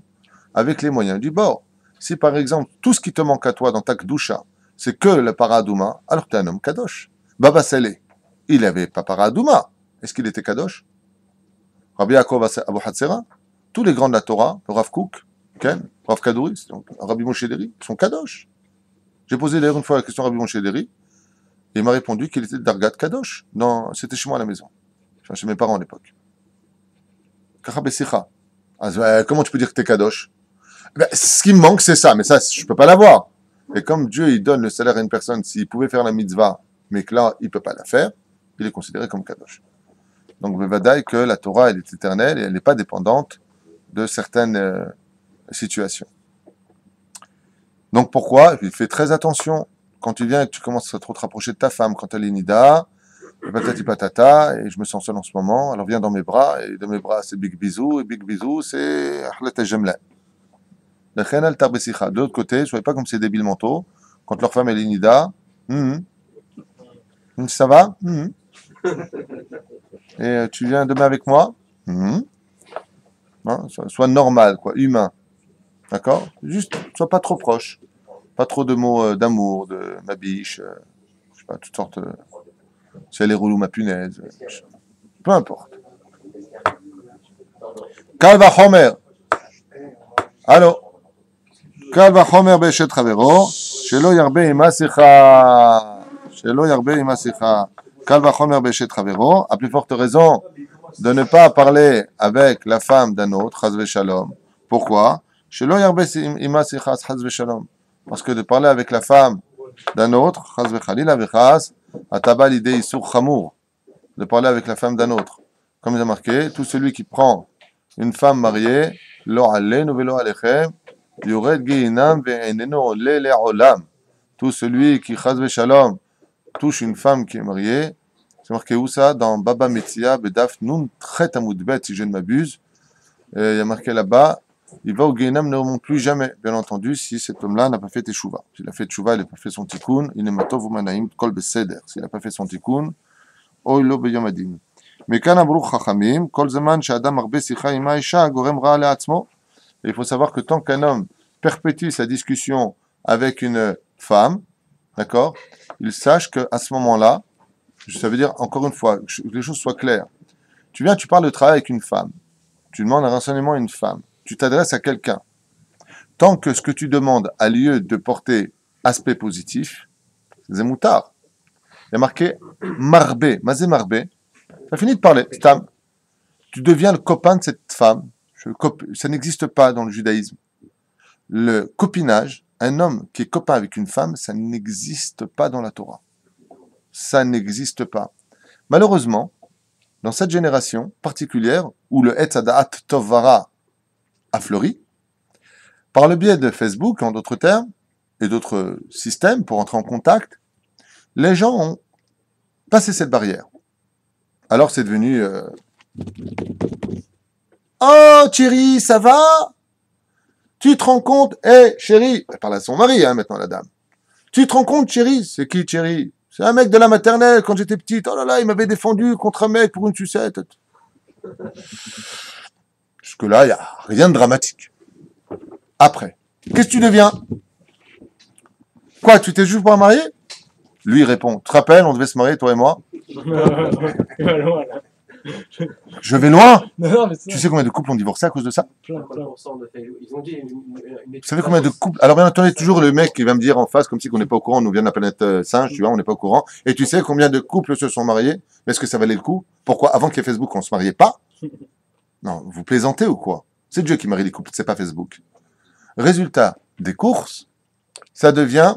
avec les moyens du bord. Si par exemple, tout ce qui te manque à toi dans ta Kdusha, c'est que le Paradouma, alors tu es un homme Kadosh. Baba Saleh, il n'avait pas Paradouma. Est-ce qu'il était Kadosh? Rabbi Yaakov Abu Hatzera, tous les grands de la Torah, le Rav Kook, Ken, Rav Kadouris, Rabbi Moshe Deri, sont Kadosh. J'ai posé d'ailleurs une fois la question à Rabbi Moshe Deri, et il m'a répondu qu'il était Dargat Kadosh. C'était chez moi à la maison. Enfin, chez mes parents à l'époque. Kachabesicha. Comment tu peux dire que tu es Kadosh? Ce qui me manque, c'est ça, mais ça, je ne peux pas l'avoir. Et comme Dieu, il donne le salaire à une personne, s'il pouvait faire la mitzvah, mais que là, il ne peut pas la faire, il est considéré comme Kadosh. Donc, Bevadaï, que la Torah, elle est éternelle et elle n'est pas dépendante de certaines situations. Donc, pourquoi? Il fait très attention. Quand tu viens et que tu commences à trop te rapprocher de ta femme, quand elle est nida, patati patata, et je me sens seul en ce moment, alors viens dans mes bras, et de mes bras c'est big bisou, et big bisou c'est ahlet jemla. De l'autre côté, ne soyez pas comme ces débiles mentaux, quand leur femme est nida, ça va? Et tu viens demain avec moi? Hein, sois normal, quoi, humain. D'accord? Juste, sois pas trop proche. Pas trop de mots d'amour, de ma biche, je sais pas, toutes sortes. Si elle est relou, ma punaise. Peu importe. Kalva Homer. Allô? Kalva Homer Beshet Chavero. Shelo Yarbe Imasicha. Shelo Yarbe Imasicha. Kalva Homer Beshet Chavero. À plus forte raison de ne pas parler avec la femme d'un autre, Chaz Shalom. Pourquoi? Shelo Yarbe Imasicha, Chaz Shalom. Parce que de parler avec la femme d'un autre, Chaz v'chalila v'chaz, ataba l'idée isur chamour, de parler avec la femme d'un autre. Comme il a marqué, tout celui qui prend une femme mariée, lo alenu velo alechem, yored gehinam ve'eneno ole le'olam. Tout celui qui, Chaz v'shalom, touche une femme qui est mariée, c'est marqué où ça? Dans Baba Metzia, Bedaf Nun Tchet Amoudbet, si je ne m'abuse. Il y a marqué là-bas, il va au Gehinam, ne remonte plus jamais, bien entendu, si cet homme-là n'a pas fait teshuva. S'il a fait teshuva, il n'a pas fait son tikkun, il est matov ou manaim kol beseder. S'il n'a pas fait son tikkun, oilo beyom adin. Mais kan abruch chachamim, kol zaman she'adam arbe sicha ima isha, gorem ra le'atzmo. Il faut savoir que tant qu'un homme perpétue sa discussion avec une femme, d'accord, il sache qu'à ce moment-là, ça veut dire, encore une fois, que les choses soient claires. Tu viens, tu parles de travail avec une femme. Tu demandes un renseignement à une femme. Tu t'adresses à quelqu'un. Tant que ce que tu demandes a lieu de porter aspect positif, c'est moutard. Il y a marqué marbe, mazé marbe. Ça finit de parler. Stam. Tu deviens le copain de cette femme. Ça n'existe pas dans le judaïsme. Le copinage, un homme qui est copain avec une femme, ça n'existe pas dans la Torah. Ça n'existe pas. Malheureusement, dans cette génération particulière, où le Etz Hadaat Tovara a fleuri, par le biais de Facebook, en d'autres termes, et d'autres systèmes pour entrer en contact, les gens ont passé cette barrière. Alors c'est devenu oh chérie, ça va? Tu te rends compte? Chérie, elle parle à son mari maintenant la dame. Tu te rends compte chérie? C'est qui chérie? C'est un mec de la maternelle quand j'étais petite. Oh là là, il m'avait défendu contre un mec pour une sucette. Jusque-là, il n'y a rien de dramatique. après. Qu'est-ce que tu deviens? Quoi, tu t'es juste pour marier? Lui il répond, tu te rappelles, on devait se marier, toi et moi? Voilà. Je vais loin. Non, mais Tu sais combien de couples ont divorcé à cause de ça? plein. 50% de Facebook. Ils ont dit une Vous savez combien de couples? Alors bien entendu, toujours le mec qui va me dire en face, comme si on n'est pas au courant, on nous vient de la planète singe, tu vois, on n'est pas au courant. Et tu sais combien de couples se sont mariés? Mais est-ce que ça valait le coup? Pourquoi? Avant qu'il y ait Facebook, on ne se mariait pas? Non, vous plaisantez ou quoi? C'est Dieu qui marie les couples, c'est pas Facebook. Résultat des courses, ça devient,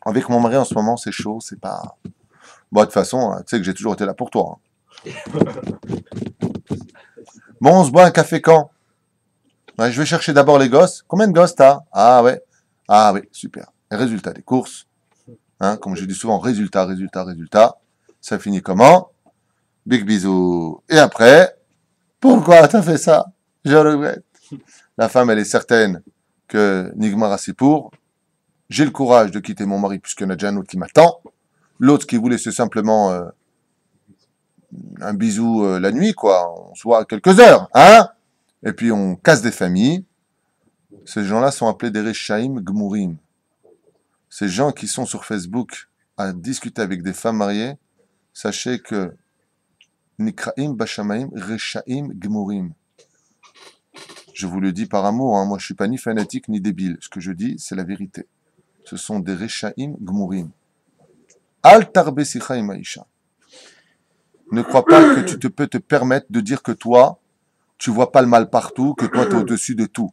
avec mon mari en ce moment, c'est chaud, c'est pas... Bon, de toute façon, tu sais que j'ai toujours été là pour toi. Hein. Bon, on se boit un café quand? Ouais, je vais chercher d'abord les gosses. Combien de gosses t'as? Ah ouais. Ah oui, super. Et résultat des courses. Hein, comme je dis souvent, résultat. Ça finit comment? Big bisous. Et après, pourquoi t'as fait ça? Je regrette. La femme, elle est certaine que Nigmar Asipour, j'ai le courage de quitter mon mari puisqu'il y en a déjà un autre qui m'attend. L'autre qui voulait c'est simplement un bisou la nuit, quoi. On se voit quelques heures, hein? Et puis on casse des familles. Ces gens-là sont appelés des Rechaim Gmurim. Ces gens qui sont sur Facebook à discuter avec des femmes mariées, sachez que Nikraim Bashamaim Rechaim Gmurim. Je vous le dis par amour, hein, moi je suis pas ni fanatique ni débile. Ce que je dis, c'est la vérité. Ce sont des Rechaim Gmurim. Al Tarbe Sicha Imaisha. Ne crois pas que tu peux te permettre de dire que toi, tu vois pas le mal partout, que toi tu es au-dessus de tout.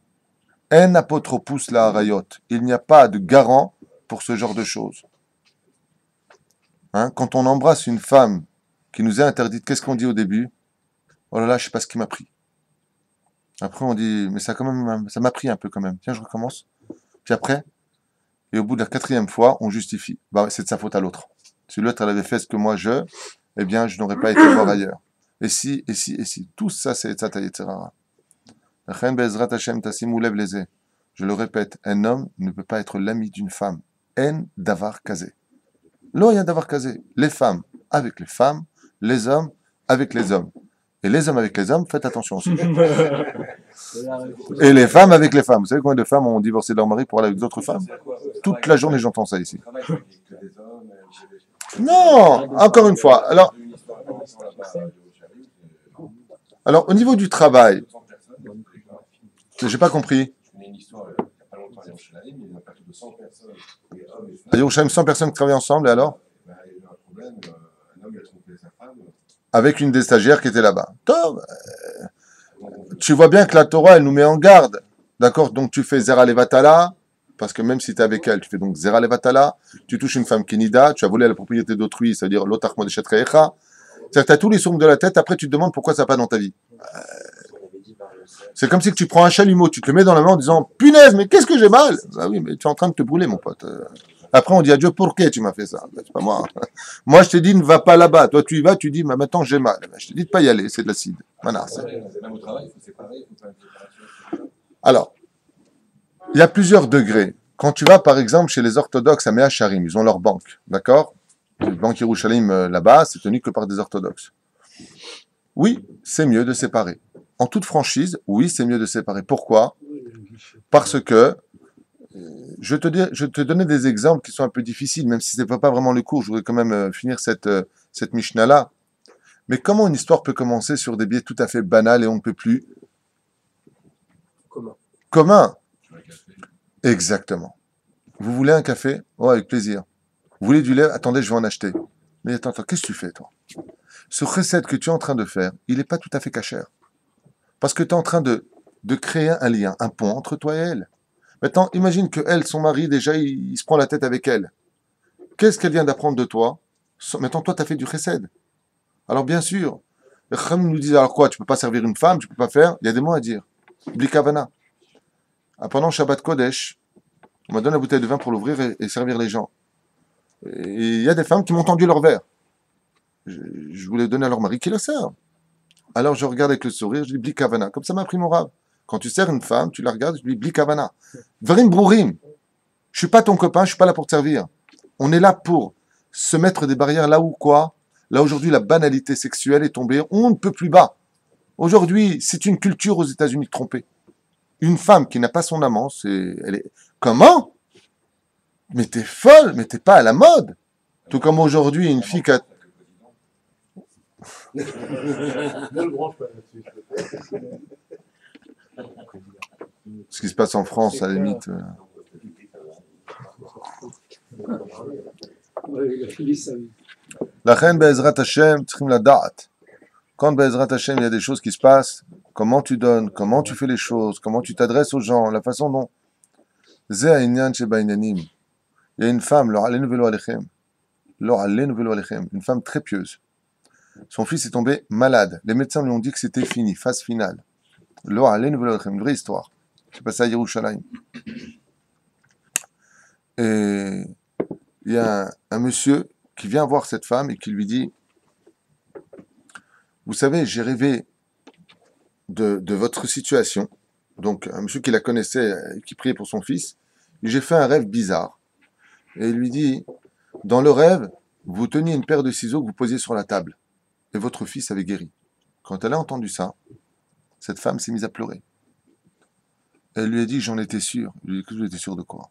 En apotropous la harayot. Il n'y a pas de garant pour ce genre de choses. Hein, quand on embrasse une femme qui nous est interdite, qu'est-ce qu'on dit au début? Oh là là, je sais pas ce qui m'a pris. Après on dit, mais ça quand même, ça m'a pris un peu quand même. Tiens, je recommence. Puis après, et au bout de la 4e fois, on justifie. Bah, c'est de sa faute à l'autre. Si l'autre elle avait fait ce que moi eh bien, je n'aurais pas été voir ailleurs. Et si. Tout ça, c'est Tzata Yetzirara. Je le répète, un homme ne peut pas être l'ami d'une femme. En davar kazé. Lo ya davar kazé. Les femmes avec les femmes, les hommes avec les hommes. Et les hommes avec les hommes, faites attention aussi. Et les femmes avec les femmes. Vous savez combien de femmes ont divorcé de leur mari pour aller avec d'autres femmes? Toute la journée, j'entends ça ici. Non, encore une fois. Alors, au niveau du travail, j'ai pas compris. À Yerushalayim, 100 personnes qui travaillent ensemble, et alors? Avec une des stagiaires qui était là-bas. Tu vois bien que la Torah, elle nous met en garde. D'accord? Donc tu fais Zera Levatala, parce que même si tu es avec elle, tu fais donc Zera Levatala, tu touches une femme qui est Nida, tu as volé la propriété d'autrui, c'est-à-dire l'Otach Modeshet Re'echa. C'est-à-dire que tu as tous les sourds de la tête, après tu te demandes pourquoi ça n'a pas dans ta vie. C'est comme si tu prends un chalumeau, tu te le mets dans la main en disant « Punaise, mais qu'est-ce que j'ai mal !» Bah oui, mais tu es en train de te brûler, mon pote. Après, on dit adieu, pourquoi tu m'as fait ça? C'est pas moi. Moi, je t'ai dit, ne va pas là-bas. Toi, tu y vas, tu dis, bah, maintenant, j'ai mal. Je t'ai dit de pas y aller, c'est de l'acide. Voilà. Alors, il y a plusieurs degrés. Quand tu vas, par exemple, chez les orthodoxes à Mea Sharim, ils ont leur banque, d'accord? Le banque Yerushalayim, là-bas, c'est tenu que par des orthodoxes. Oui, c'est mieux de séparer. En toute franchise, oui, c'est mieux de séparer. Pourquoi? Parce que je te donnais des exemples qui sont un peu difficiles, même si ce n'est pas vraiment le cours. Je voudrais quand même finir cette Mishnah-là. Mais comment une histoire peut commencer sur des biais tout à fait banals et on ne peut plus? Commun. Exactement. Vous voulez un café? Oh, avec plaisir. Vous voulez du lait? Attendez, je vais en acheter. Mais attends, qu'est-ce que tu fais, toi? Ce recette que tu es en train de faire, il n'est pas tout à fait cachère. Parce que tu es en train de créer un lien, un pont entre toi et elle. Maintenant, imagine que elle, son mari, déjà, il se prend la tête avec elle. Qu'est-ce qu'elle vient d'apprendre de toi? Maintenant, toi, tu as fait du chesed. Alors, bien sûr, le Chacham nous dit, alors quoi, tu ne peux pas servir une femme, tu ne peux pas faire. Il y a des mots à dire. Blikavana. Pendant Shabbat Kodesh, on m'a donné la bouteille de vin pour l'ouvrir et servir les gens. Et il y a des femmes qui m'ont tendu leur verre. Je voulais donner à leur mari qui le sert. Alors, je regarde avec le sourire, je dis Blikavana. Comme ça m'a appris mon rave. Quand tu sers une femme, tu la regardes, je dis Blikavana. Vrim Brourim. Je suis pas ton copain, je suis pas là pour te servir. On est là pour se mettre des barrières là où quoi? Là aujourd'hui, la banalité sexuelle est tombée. On ne peut plus bas. Aujourd'hui, c'est une culture aux États-Unis de tromper. Une femme qui n'a pas son amant, elle est... Comment? Mais t'es folle, mais t'es pas à la mode. Tout comme aujourd'hui, une fille qui a... Ne le branche pas Ce qui se passe en France, à la limite. là-dessus. La reine Be'ezrat Hashem, tzrichim lada'at. Quand Be'ezrat Hashem, il y a des choses qui se passent, comment tu donnes, comment tu fais les choses, comment tu t'adresses aux gens, la façon dont... Ze ha'inyan sheba'inyanim. Il y a une femme, lo aleinu velo alechem, une femme très pieuse. Son fils est tombé malade. Les médecins lui ont dit que c'était fini, phase finale. Lo aleinu velo alechem, une vraie histoire. C'est passé à Yerushalayim. Et il y a un monsieur qui vient voir cette femme et qui lui dit: vous savez, j'ai rêvé de votre situation. Donc, un monsieur qui la connaissait, qui priait pour son fils. J'ai fait un rêve bizarre. Et il lui dit: dans le rêve, vous teniez une paire de ciseaux que vous posiez sur la table. Et votre fils avait guéri. Quand elle a entendu ça, cette femme s'est mise à pleurer. Elle lui a dit: j'en étais sûr. Il lui a dit: que vous étiez sûr de quoi?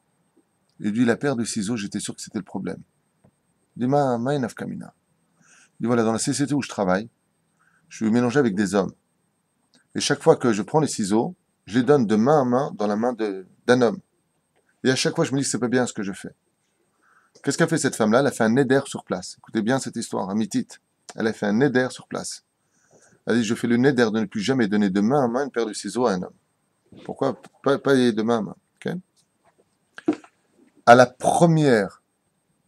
Il lui dit: la paire de ciseaux, j'étais sûr que c'était le problème. Il dit: ma nafkamina. Il dit: voilà, dans la société où je travaille, je suis mélangé avec des hommes. Et chaque fois que je prends les ciseaux, je les donne de main à main dans la main d'un homme. Et à chaque fois, je me dis que c'est pas bien ce que je fais. Qu'est-ce qu'a fait cette femme-là? Elle a fait un neder sur place. Écoutez bien cette histoire, Amitit. Elle a fait un neder sur place. Elle a dit: je fais le neder de ne plus jamais donner de main à main une paire de ciseaux à un homme. Pourquoi pas de main à main? Okay. À la première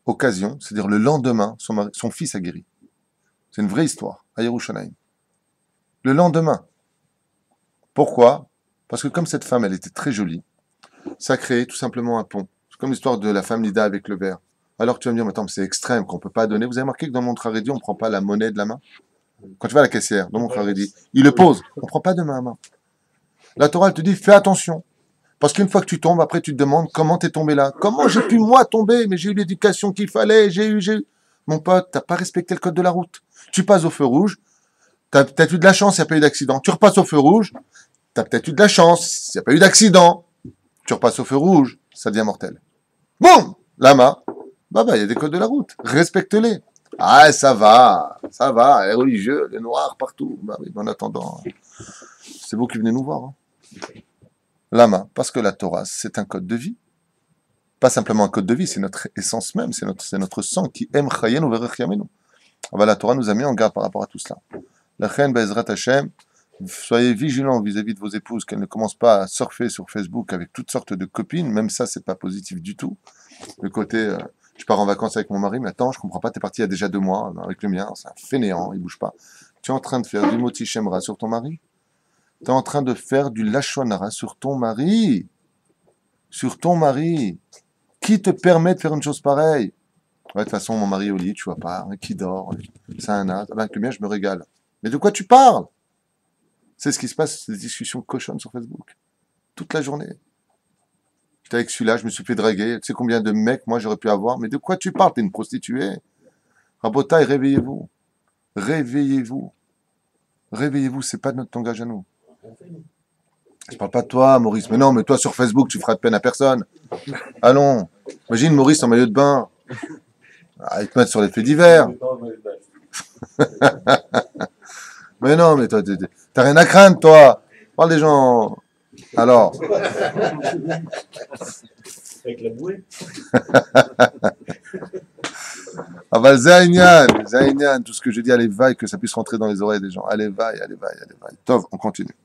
occasion, c'est-à-dire le lendemain, son fils a guéri. C'est une vraie histoire, à Yerushalayim. Le lendemain. Pourquoi? Parce que comme cette femme, elle était très jolie, ça a créé tout simplement un pont. C'est comme l'histoire de la femme Lida avec le verre. Alors tu vas me dire: mais attends, mais c'est extrême, qu'on ne peut pas donner. Vous avez remarqué que dans le monde Haredi, on ne prend pas la monnaie de la main? Quand tu vas à la caissière, dans le monde Haredi, il le pose. On ne prend pas de main à main. La Torah, elle te dit: fais attention. Parce qu'une fois que tu tombes, après tu te demandes comment t'es tombé là. Comment j'ai pu moi tomber? Mais j'ai eu l'éducation qu'il fallait, j'ai eu. Mon pote, t'as pas respecté le code de la route. Tu passes au feu rouge, t'as peut-être eu de la chance, il n'y a pas eu d'accident. Tu repasses au feu rouge, t'as peut-être eu de la chance, il n'y a pas eu d'accident. Tu repasses au feu rouge, ça devient mortel. Boum! Lama. Il y a des codes de la route. Respecte-les. Ah, ça va, les religieux, les noirs, partout. Oui, en attendant, c'est vous qui venez nous voir. Hein. Lama, parce que la Torah, c'est un code de vie. Pas simplement un code de vie, c'est notre essence même, c'est notre sang qui aime chayenu verech-yamenu. La Torah nous a mis en garde par rapport à tout cela. La reine Be'ezrat Hashem, soyez vigilants vis-à-vis de vos épouses, qu'elles ne commencent pas à surfer sur Facebook avec toutes sortes de copines, même ça, c'est pas positif du tout. Le côté, je pars en vacances avec mon mari, mais attends, je comprends pas, t'es parti il y a déjà 2 mois, avec le mien, c'est un fainéant, il bouge pas. Tu es en train de faire du moti shemra sur ton mari? Tu es en train de faire du lashon hara sur ton mari? Sur ton mari? Qui te permet de faire une chose pareille? Ouais, de toute façon, mon mari est au lit, tu vois pas, hein, qui dort, c'est un âne, avec le mien, je me régale. Mais de quoi tu parles? C'est ce qui se passe, ces discussions cochonnes sur Facebook. Toute la journée. J'étais avec celui-là, je me suis fait draguer. Tu sais combien de mecs, moi, j'aurais pu avoir? Mais de quoi tu parles? T'es une prostituée. Rabotaï, réveillez-vous. Réveillez-vous. Réveillez-vous, c'est pas notre langage à nous. Je parle pas de toi, Maurice. Mais non, mais toi, sur Facebook, tu feras de peine à personne. Allons. Imagine Maurice en maillot de bain. Ah, il te met sur les faits divers. Mais non, mais toi, t'as rien à craindre, toi. Parle des gens. Alors. Avec la bouée. Ah bah, Zainian, tout ce que je dis, allez, vaille, que ça puisse rentrer dans les oreilles des gens. Allez, vaille. Tov, on continue.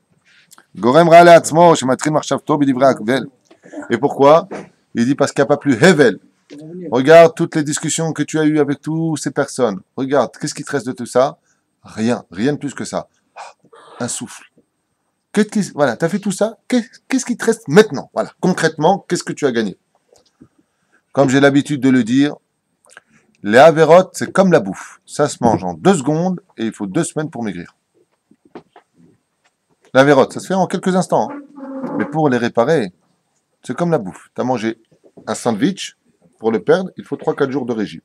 Gorem rale atzmo, shematrin marchavto b'divrei hakvel. Et pourquoi? Il dit parce qu'il n'y a pas plus Hevel. Regarde toutes les discussions que tu as eues avec toutes ces personnes. Regarde, qu'est-ce qui te reste de tout ça? Rien de plus que ça. Un souffle. Voilà, tu as fait tout ça, qu'est-ce qui te reste maintenant? Voilà, concrètement, qu'est-ce que tu as gagné? Comme j'ai l'habitude de le dire, les avérotes, c'est comme la bouffe. Ça se mange en 2 secondes et il faut 2 semaines pour maigrir. L'avérote, ça se fait en quelques instants. Hein. Mais pour les réparer, c'est comme la bouffe. Tu as mangé un sandwich, pour le perdre, il faut 3-4 jours de régime.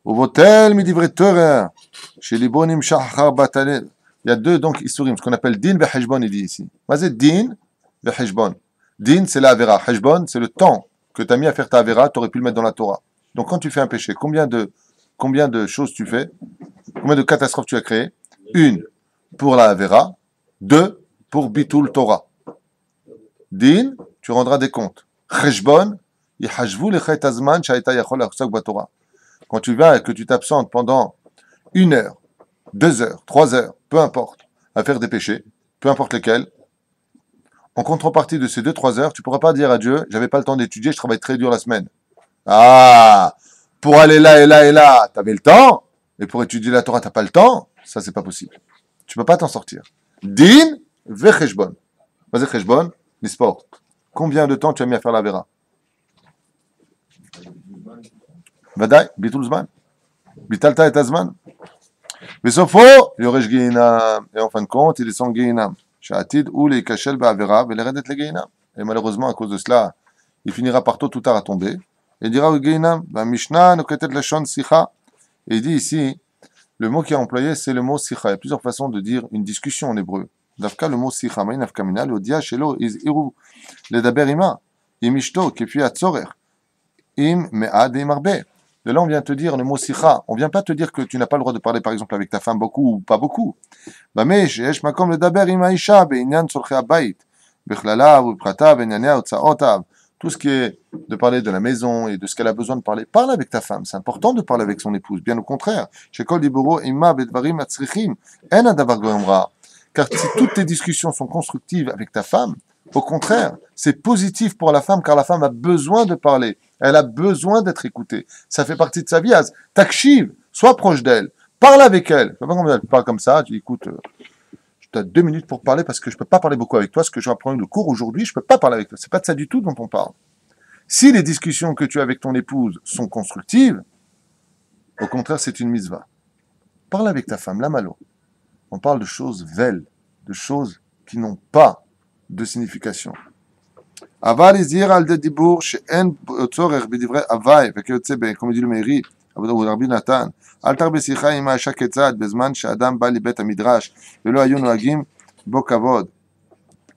Uvotel midivre Torah, chez les bonim shachar batalel. Il y a deux donc isurim, ce qu'on appelle din ve heshbon, il dit ici. Vas-y, din ve heshbon. Din, c'est la avera. Heshbon, c'est le temps que tu as mis à faire ta avera, tu aurais pu le mettre dans la Torah. Donc quand tu fais un péché, combien de choses tu fais? Combien de catastrophes tu as créées? Une, pour la avera. Deux, pour bitul Torah. Din, tu rendras des comptes. Cheshbon, yihashvu lechet azman sha'eta yachol lachzok b'Torah. Quand tu vas et que tu t'absentes pendant 1 heure, 2 heures, 3 heures, peu importe, à faire des péchés, peu importe lesquels, en contrepartie de ces 2-3 heures, tu ne pourras pas dire à Dieu, j'avais pas le temps d'étudier, je travaille très dur la semaine. Ah, pour aller là et là et là, tu avais le temps, et pour étudier la Torah, tu n'as pas le temps, ça c'est pas possible. Tu ne peux pas t'en sortir. Din ve cheshbon. Vas-y cheshbon, nisport. Combien de temps tu as mis à faire la vera? Vadaï, bitul zman. Bitalta et azman. Mais sauf yoresh geinam. Et en fin de compte, il descend geinam. Sha'atid ou les kachel ba'avera, veleredet le geinam. Et malheureusement, à cause de cela, il finira par tôt ou tard à tomber. Et il dira au geinam, va Mishnah, noketet lashon sicha. Et il dit ici, le mot qui est employé, c'est le mot sicha. Il y a plusieurs façons de dire une discussion en hébreu. Dafka, le mot sicha, ma'in afkamina, le dia shelo, iz iru, le daber ima, imishto, kefi atzorer, im me'ad im arbe. De là, on vient te dire le mot sicha. On vient pas te dire que tu n'as pas le droit de parler, par exemple, avec ta femme beaucoup ou pas beaucoup. Bamesh, yesh makom le daber im aisha, be'inyan tzorche habayit, bechlala, ou prata, be'nyanea, otzaotav. Tout ce qui est de parler de la maison et de ce qu'elle a besoin de parler, parle avec ta femme. C'est important de parler avec son épouse. Bien au contraire. Shekol diburo imma bedvarim atzrichim, en adavar goyim ra. Car si toutes tes discussions sont constructives avec ta femme, au contraire, c'est positif pour la femme, car la femme a besoin de parler. Elle a besoin d'être écoutée. Ça fait partie de sa vie. Takshiv, sois proche d'elle. Parle avec elle. Tu parles comme ça, tu dis, écoute, tu as 2 minutes pour parler parce que je ne peux pas parler beaucoup avec toi. Ce que je vais apprendre le cours aujourd'hui, je ne peux pas parler avec toi. C'est pas de ça du tout dont on parle. Si les discussions que tu as avec ton épouse sont constructives, au contraire, c'est une mitzvah. Parle avec ta femme, la malo. On parle de choses velles, de choses qui n'ont pas de signification. Aval izir al de dibour she'en tzorech b'divrei avai וכיוצא ב, comme dit le Meiri, ou Rabbi Nathan, אל תרבה שיחה עם האישה כיצד בזמן שאדם בא לבית המדרש ולא היו נוהגים בו כבוד.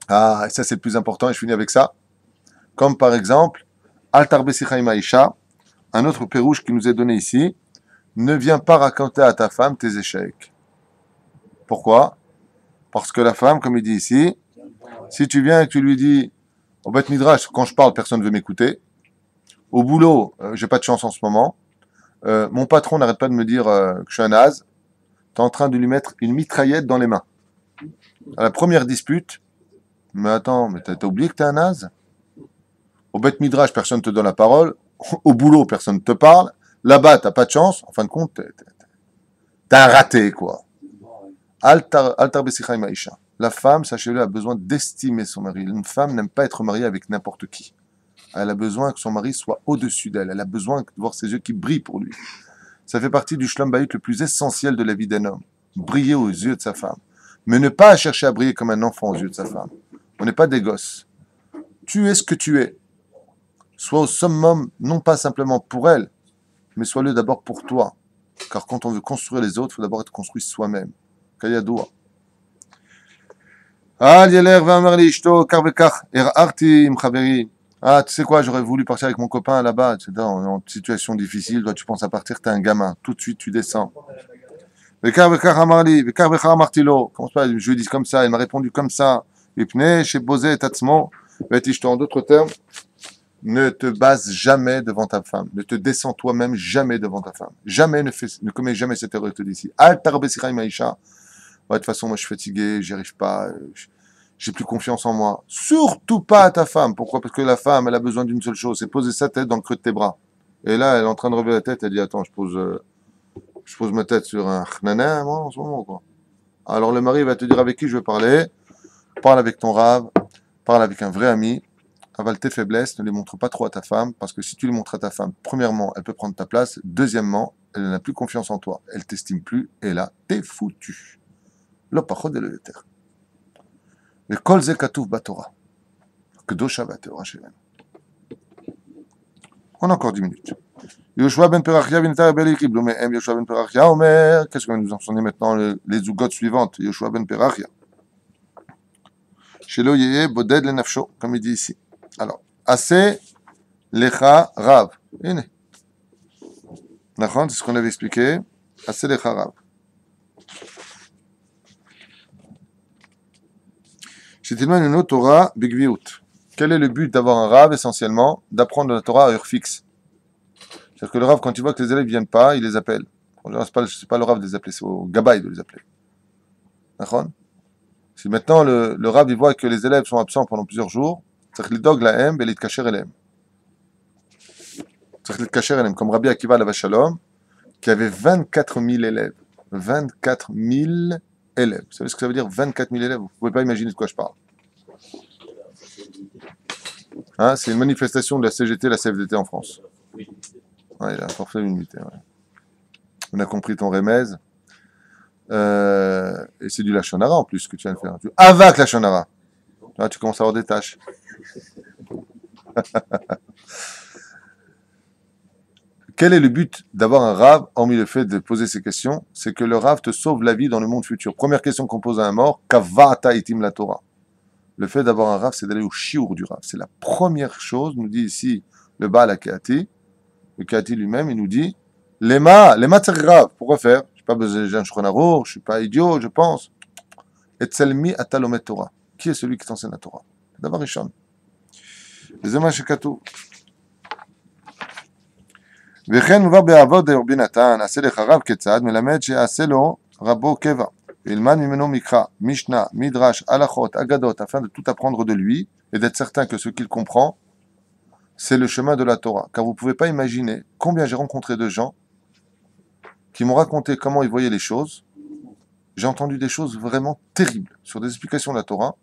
Ah, ça c'est le plus important et je finis avec ça. Comme par exemple, אל תרבה שיחה עם האישה, un autre pérouche qui nous est donné ici, ne viens pas raconter à ta femme tes échecs. Pourquoi? Parce que la femme, comme il dit ici, si tu viens et que tu lui dis, au Beth Midrash, quand je parle, personne ne veut m'écouter. Au boulot, j'ai pas de chance en ce moment. Mon patron n'arrête pas de me dire que je suis un naze. Tu es en train de lui mettre une mitraillette dans les mains. À la première dispute, mais attends, mais t'as oublié que t'es un naze? Au Beth Midrash, personne ne te donne la parole. Au boulot, personne ne te parle. Là-bas, t'as pas de chance. En fin de compte, t'es un raté, quoi. Altar Besicha Maïcha. La femme, sachez-le, a besoin d'estimer son mari. Une femme n'aime pas être mariée avec n'importe qui. Elle a besoin que son mari soit au-dessus d'elle. Elle a besoin de voir ses yeux qui brillent pour lui. Ça fait partie du Shlom Bayit le plus essentiel de la vie d'un homme. Briller aux yeux de sa femme. Mais ne pas chercher à briller comme un enfant aux yeux de sa femme. On n'est pas des gosses. Tu es ce que tu es. Sois au summum, non pas simplement pour elle, mais sois-le d'abord pour toi. Car quand on veut construire les autres, il faut d'abord être construit soi-même. Kayadoua. Ah, tu sais quoi, j'aurais voulu partir avec mon copain là-bas, tu es en situation difficile, toi tu penses à partir, t'es un gamin, tout de suite tu descends. Comment pas, je lui dis comme ça, il m'a répondu comme ça. En d'autres termes, ne te base jamais devant ta femme, ne te descends toi-même jamais devant ta femme. Jamais, ne commets jamais cette erreur, je te dis ici. De toute façon, moi je suis fatigué, j'y arrive pas, j'ai plus confiance en moi. Surtout pas à ta femme. Pourquoi? Parce que la femme, elle a besoin d'une seule chose, c'est poser sa tête dans le creux de tes bras. Et là, elle est en train de relever la tête, elle dit, attends, je pose ma tête sur un chnana, moi, en ce moment, quoi. Alors le mari va te dire avec qui je veux parler. Parle avec ton rave, parle avec un vrai ami. Aval tes faiblesses, ne les montre pas trop à ta femme, parce que si tu les montres à ta femme, premièrement, elle peut prendre ta place. Deuxièmement, elle n'a plus confiance en toi. Elle t'estime plus, et là, t'es foutu. לא פחות ולא יותר. וכל זה כתוב בתורה. קדושה והטהורה שלנו. On a encore 10 minutes. Yoshua ben Perachia v'nitar beli kiblu me'em Yoshua ben Perachia omer. Qu'est-ce qu'on va nous enseigner maintenant les zougotes suivantes? Yoshua ben Perachia. Shelo yeye boded le nafsho, comme il dit ici. Alors, assez lecha rav. Ine. D'accord, c'est ce qu'on avait expliqué. Assez lecha rav. Shetilman une Torah bigviut. Quel est le but d'avoir un rav essentiellement? D'apprendre la Torah à heure fixe. C'est-à-dire que le rav, quand il voit que les élèves ne viennent pas, il les appelle. C'est pas le rav de les appeler, c'est au gabaï de les appeler. D'accord? Si maintenant le rav il voit que les élèves sont absents pendant plusieurs jours, c'est que le dog la aime et il cacher elle aime. C'est que le cacher elle aime. Comme Rabbi Akiva Alav Shalom, qui avait 24 000 élèves. 24 000 élèves. Vous savez ce que ça veut dire 24 000 élèves? Vous ne pouvez pas imaginer de quoi je parle. Hein, c'est une manifestation de la CGT, la CFDT en France. Ouais, il a un forfait d'unité. Ouais. On a compris ton remez. Et c'est du Lachon Hara en plus que tu viens de faire. Avak Lachon Hara. Là, tu commences à avoir des tâches. Quel est le but d'avoir un rave, hormis le fait de poser ces questions? C'est que le rave te sauve la vie dans le monde futur. Première question qu'on pose à un mort, Kavata itim la Torah. Le fait d'avoir un rave, c'est d'aller au chiour du rave. C'est la première chose, nous dit ici le Baal HaKehati. Le Kehati lui-même, il nous dit Lema c'est grave. Pourquoi faire? Je ne suis pas besoin d'un Shulchan Aruch, je ne suis pas idiot, je pense. Etzelmi atalomet Torah. Qui est celui qui t'enseigne la Torah? D'abord Rishon. Deuxièmement, Shekatu. וכן מובא באבות דרבי נתן, עשה לך רב כיצד, מלמד שיעשה לו רבו קבע, וילמד ממנו מקרא, משנה, מדרש, הלכות, אגדות, afin de tout apprendre de lui, et d'être certain que ce qu'il comprend, c'est le chemin de la Torah. Car vous ne pouvez pas imaginer combien j'ai rencontré de gens qui m'ont raconté comment ils voyaient les choses. J'ai entendu des choses vraiment terribles sur des explications de la Torah,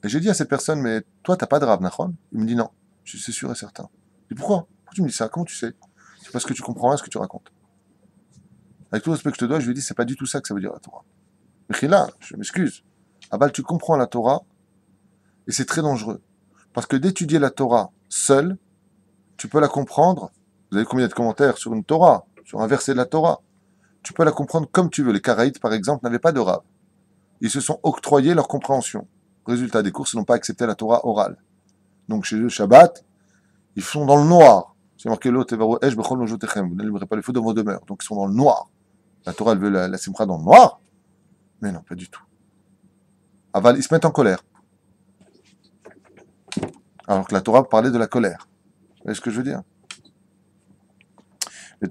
et j'ai dit à cette personne, mais toi, tu n'as pas de rab, Nachon? Il me dit non, je suis sûr et certain. Je dis pourquoi? Pourquoi tu me dis ça? Comment tu sais? C'est parce que tu comprends rien ce que tu racontes. Avec tout le respect que je te dois, je lui ai dit, c'est pas du tout ça que ça veut dire la Torah. Mais là, je m'excuse. Abal, tu comprends la Torah, et c'est très dangereux. Parce que d'étudier la Torah seule, tu peux la comprendre. Vous avez combien de commentaires sur une Torah, sur un verset de la Torah? Tu peux la comprendre comme tu veux. Les Karaïtes, par exemple, n'avaient pas de rab. Ils se sont octroyés leur compréhension. Résultat des courses, ils n'ont pas accepté la Torah orale. Donc chez eux, Shabbat, ils sont dans le noir. C'est marqué l'autre, vous n'allumerez pas les feux de vos demeures. Donc ils sont dans le noir. La Torah, elle veut la simcha dans le noir? Mais non, pas du tout. Aval, ils se mettent en colère. Alors que la Torah parlait de la colère. Vous voyez ce que je veux dire? Et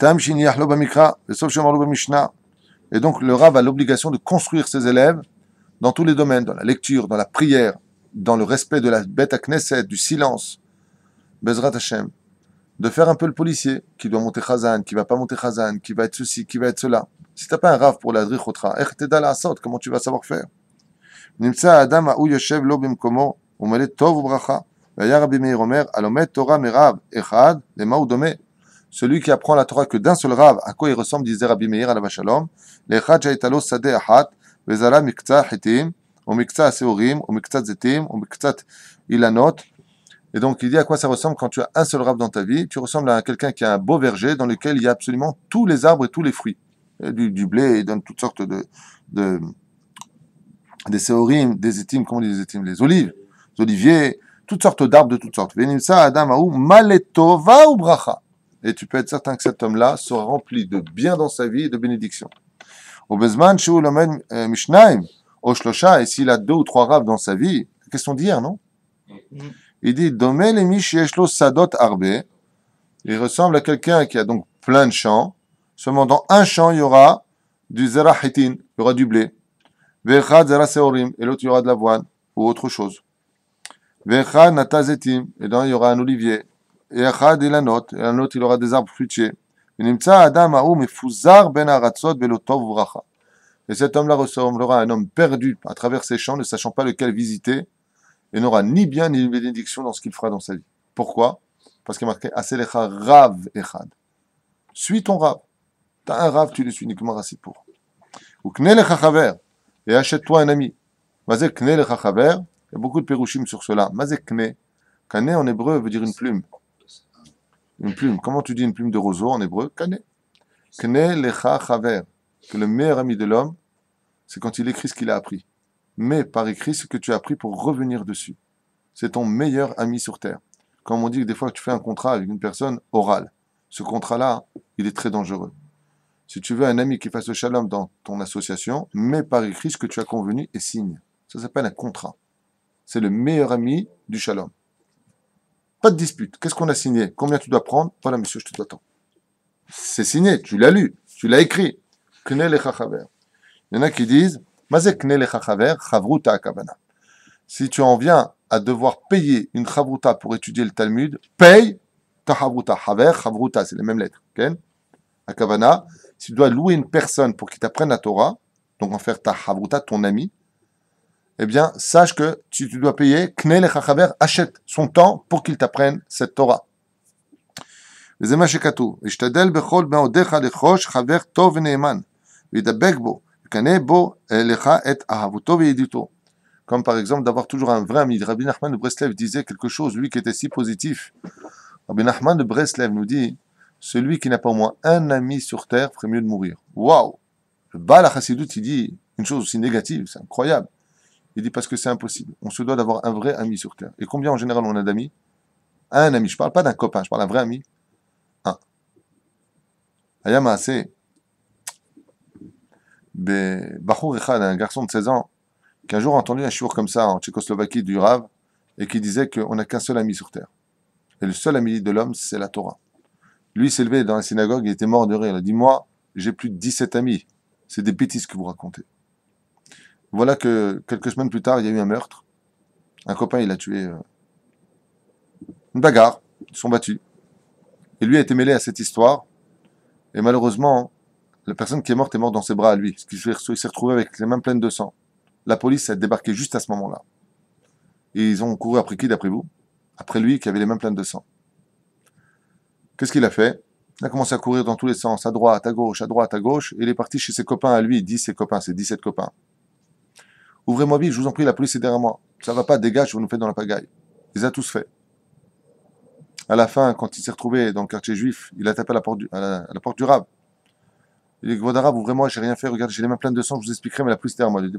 donc le Rav a l'obligation de construire ses élèves dans tous les domaines, dans la lecture, dans la prière, dans le respect de la bête à Knesset, du silence. Bezrat Hashem. De faire un peu le policier, qui doit monter Chazan, qui va pas monter Chazan, qui va être ceci, qui va être cela. Si t'as pas un Rav pour la Drichotra, comment tu vas savoir faire? Nimtsa Adam Aou Yoshev Lo Bimkomo, Umalet Tov Ubracha, Vaya Rabbi Meir Omer, Alomet Torah Merav, Echad, Lema Udome. Celui qui apprend la Torah que d'un seul Rav, à quoi il ressemble, disait Rabbi Meir Alav Shalom, L'Echad Jaitalo Sade Achat, Vezala Mikta Hitim, ou Mikta Seorim, ou Mikta Zetim, ou Mikta Ilanot. Et donc, il dit à quoi ça ressemble quand tu as un seul rab dans ta vie. Tu ressembles à quelqu'un qui a un beau verger dans lequel il y a absolument tous les arbres et tous les fruits. Du blé, il donne toutes sortes des séorim, des étimes, comment on dit les étimes? Les olives, les oliviers, toutes sortes d'arbres de toutes sortes. Venimsa Adam Aou Maletova ou Bracha. Et tu peux être certain que cet homme-là sera rempli de bien dans sa vie et de bénédictions. Au Bezman, Shu Lomen Mishnaim, au Shlosha, et s'il a 2 ou 3 rabs dans sa vie, question d'hier, non? Il dit Domel et Mishieshlo Sadot Arbe. Il ressemble à quelqu'un qui a donc plein de champs. Seulement dans un champ, il y aura du Zerahitin, il y aura du blé. Vechad Zera Seorim, et l'autre, il y aura de l'avoine ou autre chose. Vechad Natazetim, et dans il y aura un olivier. Et Echad Ilanot, et un autre, il aura des arbres fruitiers. Nimtsa Adam Aou Mefuzar Ben Aratzot Belotov Vracha. Et cet homme-là ressemblera à un homme perdu à travers ses champs, ne sachant pas lequel visiter. Et n'aura ni bien ni bénédiction dans ce qu'il fera dans sa vie. Pourquoi? Parce qu'il est marqué Aselecha Rav Echad. Suis ton Rav. T'as un Rav, tu le suis uniquement rassis pour. Ou Kne Lecha Chaver. Et achète-toi un ami. Mazé Kne Lecha Chaver. Il y a beaucoup de pérouchim sur cela. Mazé Kne. Kane en hébreu veut dire une plume. Une plume. Comment tu dis une plume de roseau en hébreu? Kane. Kne lecha chaver. Que le meilleur ami de l'homme, c'est quand il écrit ce qu'il a appris. Mais par écrit ce que tu as appris pour revenir dessus. C'est ton meilleur ami sur terre. Comme on dit que des fois tu fais un contrat avec une personne orale. Ce contrat-là, il est très dangereux. Si tu veux un ami qui fasse le shalom dans ton association, mets par écrit ce que tu as convenu et signe. Ça s'appelle un contrat. C'est le meilleur ami du shalom. Pas de dispute. Qu'est-ce qu'on a signé? Combien tu dois prendre? Voilà, monsieur, je te dois tant. C'est signé, tu l'as lu, tu l'as écrit. Kne lecha chaver. Il y en a qui disent, Mazek kne lecha chaver, chavruta akavana. Si tu en viens à devoir payer une chavruta pour étudier le Talmud, paye ta chavruta. Haver, chavruta, c'est les mêmes lettres. Okay? Akavana, si tu dois louer une personne pour qu'il t'apprenne la Torah, donc en faire ta chavruta, ton ami, eh bien, sache que si tu dois payer, kne lecha chaver, achète son temps pour qu'il t'apprenne cette Torah. וזה מה שכתוב, השתדל בכל מאודיך לחוש חבר טוב ונאמן, וידבק בו, וקנה בו לך את אהבותו וידידותו. Comme par exemple d'avoir toujours un vrai ami. Rabbi Nachman de Breslev disait quelque chose, lui qui était si positif. Rabbi Nachman de Breslev nous dit, celui qui n'a pas au moins un ami sur terre ferait mieux de mourir. Waouh! Le Baal HaChassidut, il dit une chose aussi négative, c'est incroyable. Il dit parce que c'est impossible. On se doit d'avoir un vrai ami sur terre. Et combien en général on a d'amis? Un ami. Je ne parle pas d'un copain, je parle d'un vrai ami. היה מעשה בחור אחד, un garçon de 16 ans, qui un jour a entendu un shiur comme ça en Tchécoslovaquie du Rav, et qui disait qu'on n'a qu'un seul ami sur terre. Et le seul ami de l'homme, c'est la Torah. Lui s'est levé dans la synagogue, il était mort de rire. Il a dit, moi, j'ai plus de 17 amis. C'est des bêtises que vous racontez. Voilà que quelques semaines plus tard, il y a eu un meurtre. Un copain, il a tué une bagarre. Ils sont battus. Et lui a été mêlé à cette histoire. Et malheureusement, la personne qui est morte dans ses bras à lui. Il s'est retrouvé avec les mains pleines de sang. La police a débarqué juste à ce moment-là. Et ils ont couru après qui, d'après vous? Après lui, qui avait les mains pleines de sang. Qu'est-ce qu'il a fait? Il a commencé à courir dans tous les sens, à droite, à gauche, à droite, à gauche. Et il est parti chez ses copains à lui. Il dit ses copains, c'est 17 copains. Ouvrez-moi vite, je vous en prie, la police est derrière moi. Ça va pas, dégage, vous nous faites dans la pagaille. Il les a tous fait. À la fin, quand il s'est retrouvé dans le quartier juif, il a tapé à la porte du Rav. Il dit, Gvod Rav, ouvrez-moi, j'ai rien fait, regardez, j'ai les mains pleines de sang, je vous expliquerai, mais la police est derrière moi. Il dit,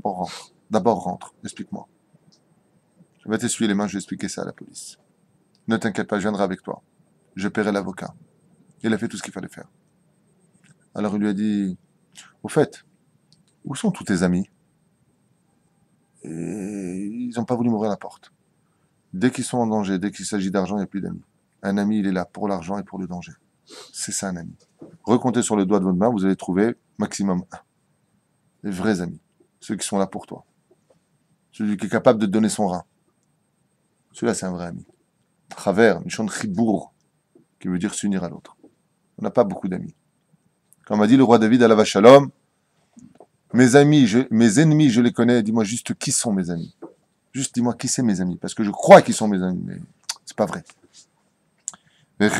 d'abord rentre, explique-moi. Je vais t'essuyer les mains, je vais expliquer ça à la police. Ne t'inquiète pas, je viendrai avec toi. Je paierai l'avocat. Il a fait tout ce qu'il fallait faire. Alors il lui a dit, au fait, où sont tous tes amis? Et ils n'ont pas voulu m'ouvrir la porte. Dès qu'ils sont en danger, dès qu'il s'agit d'argent, il n'y a plus d'amis. Un ami, il est là pour l'argent et pour le danger. C'est ça un ami. Recomptez sur le doigt de votre main, vous allez trouver maximum un. Les vrais amis. Ceux qui sont là pour toi. Celui qui est capable de te donner son rein. Celui-là, c'est un vrai ami. Travers, Mishon Chibour, qui veut dire s'unir à l'autre. On n'a pas beaucoup d'amis. Comme a dit le roi David à la Shalom, mes ennemis, je les connais, dis-moi juste qui sont mes amis. Juste dis-moi qui c'est mes amis, parce que je crois qu'ils sont mes amis, mais c'est pas vrai. Top,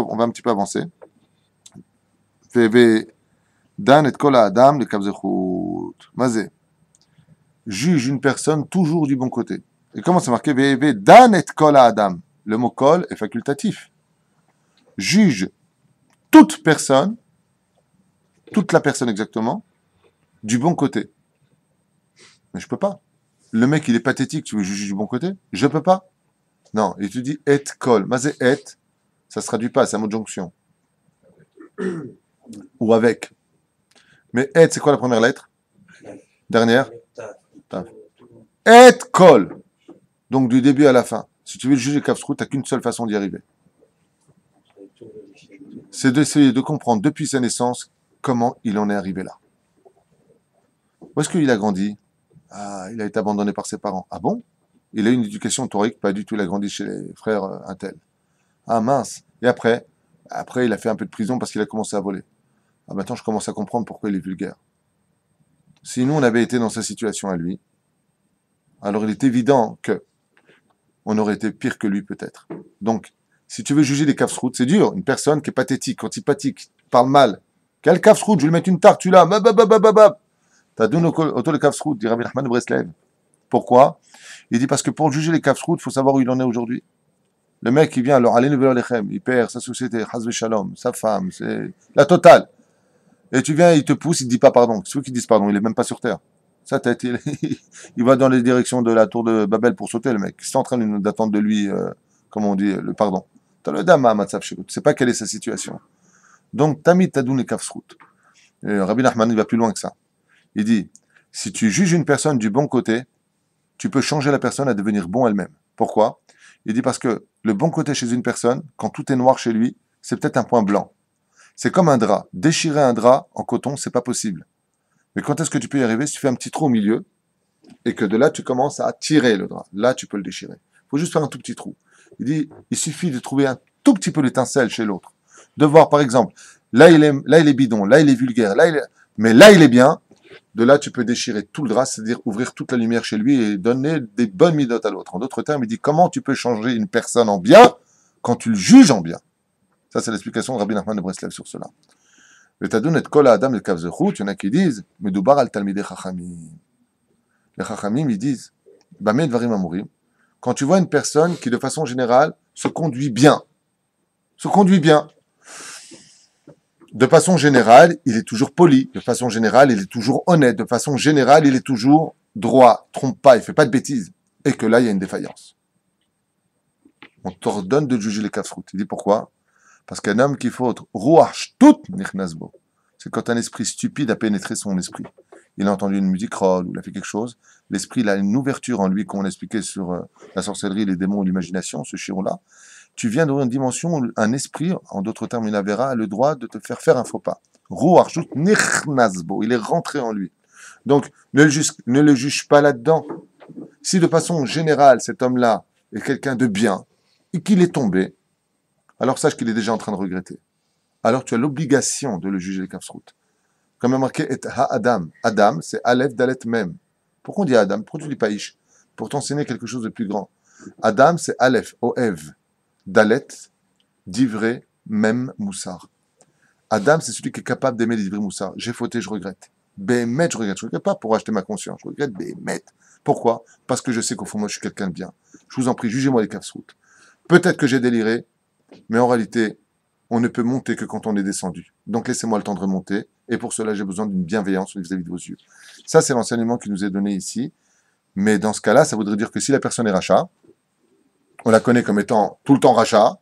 on va un petit peu avancer. Juge une personne toujours du bon côté. Et comment c'est marqué? Le mot kol est facultatif. Juge toute personne, toute la personne exactement, du bon côté. Mais je peux pas. Le mec, il est pathétique, tu veux juger du bon côté? Je peux pas. Non, et tu dis et kol. Mazé et, ça se traduit pas, c'est un mot de jonction. Ou avec. Mais et, c'est quoi la première lettre? Dernière? Tav. Et kol. Donc du début à la fin. Si tu veux juger Kafsrout, tu n'as qu'une seule façon d'y arriver. C'est d'essayer de comprendre depuis sa naissance comment il en est arrivé là. Où est-ce qu'il a grandi? Ah, il a été abandonné par ses parents. Ah bon? Il a eu une éducation taurique, pas du tout. Il a grandi chez les frères Intel. Ah mince. Et après, il a fait un peu de prison parce qu'il a commencé à voler. Ah maintenant, je commence à comprendre pourquoi il est vulgaire. Si nous, on avait été dans sa situation à lui, alors il est évident que on aurait été pire que lui peut-être. Donc, si tu veux juger les Kafsrout, c'est dur. Une personne qui est pathétique, antipathique, parle mal. Quel Kafsrout? Je vais lui mettre une tarte, tu l'as. T'as donné auto le Kafsrout, dit Rabbi Nachman de Breslev. Pourquoi? Il dit parce que pour juger les Kafsrout, il faut savoir où il en est aujourd'hui. Le mec, il vient, alors, allez, il perd sa société, Hazve Shalom, sa femme, c'est la totale. Et tu viens, il te pousse, il ne dit pas pardon. Ceux qui disent pardon, il est même pas sur terre. Sa tête, il va dans les directions de la tour de Babel pour sauter, le mec. Il est en train d'attendre de lui, comment on dit, le pardon. T'as le dama, Matzav Shekut. Tu sais pas quelle est sa situation. Donc, Tamid Tadoun et Kafsrout. Rabbi Nachman, il va plus loin que ça. Il dit, si tu juges une personne du bon côté, tu peux changer la personne à devenir bon elle-même. Pourquoi? Il dit parce que le bon côté chez une personne, quand tout est noir chez lui, c'est peut-être un point blanc. C'est comme un drap. Déchirer un drap en coton, c'est pas possible. Mais quand est-ce que tu peux y arriver? Si tu fais un petit trou au milieu, et que de là, tu commences à tirer le drap. Là, tu peux le déchirer. Il faut juste faire un tout petit trou. Il dit, il suffit de trouver un tout petit peu l'étincelle chez l'autre. De voir, par exemple, là, il est bidon, là, il est vulgaire, mais là, il est bien. De là, tu peux déchirer tout le drap, c'est-à-dire ouvrir toute la lumière chez lui et donner des bonnes midotes à l'autre. En d'autres termes, il dit, comment tu peux changer une personne en bien quand tu le juges en bien? Ça, c'est l'explication de Rabbi Nachman de Breslev sur cela. Le Tadoun et Kol Adam et Kav Zechut, il y en a qui disent, Medoubar al Talmidei Chachamim. Les Chachamim, ils disent, Bameh Dvarim Amurim, quand tu vois une personne qui, de façon générale, se conduit bien, de façon générale, il est toujours poli, de façon générale, il est toujours honnête, de façon générale, il est toujours droit, trompe pas, il fait pas de bêtises, et que là, il y a une défaillance. On t'ordonne de juger les Kafsrout. Il dit pourquoi? Parce qu'un homme qui faut Ruach tout Nichnasbo, c'est quand un esprit stupide a pénétré son esprit. Il a entendu une musique roll ou il a fait quelque chose. L'esprit, il a une ouverture en lui, comme on expliquait sur la sorcellerie, les démons et l'imagination, ce chiron-là. Tu viens d'ouvrir une dimension où un esprit, en d'autres termes, une avéra, a le droit de te faire un faux pas. Ruach tout Nichnasbo, il est rentré en lui. Donc, ne le juge pas là-dedans. Si de façon générale, cet homme-là est quelqu'un de bien et qu'il est tombé, alors sache qu'il est déjà en train de regretter. Alors tu as l'obligation de le juger les Kafsrout. Comme il a marqué, et ha-adam. Adam, c'est Aleph, Dalet, Mem. Pourquoi on dit Adam? Pourquoi tu dis pas Ish? Pour t'enseigner quelque chose de plus grand. Adam, c'est Aleph, Oev. Dalet, Divré, Mem, Moussar. Adam, c'est celui qui est capable d'aimer les Divré Moussar. J'ai fauté, je regrette. Bémet, je regrette. Je regrette pas pour acheter ma conscience. Je regrette Bémet. Pourquoi? Parce que je sais qu'au fond, moi, je suis quelqu'un de bien. Je vous en prie, jugez-moi les Kafsrout. Peut-être que j'ai déliré, mais en réalité, on ne peut monter que quand on est descendu. Donc laissez-moi le temps de remonter, et pour cela, j'ai besoin d'une bienveillance vis-à-vis de vos yeux. Ça, c'est l'enseignement qui nous est donné ici. Mais dans ce cas-là, ça voudrait dire que si la personne est rachat, on la connaît comme étant tout le temps rachat,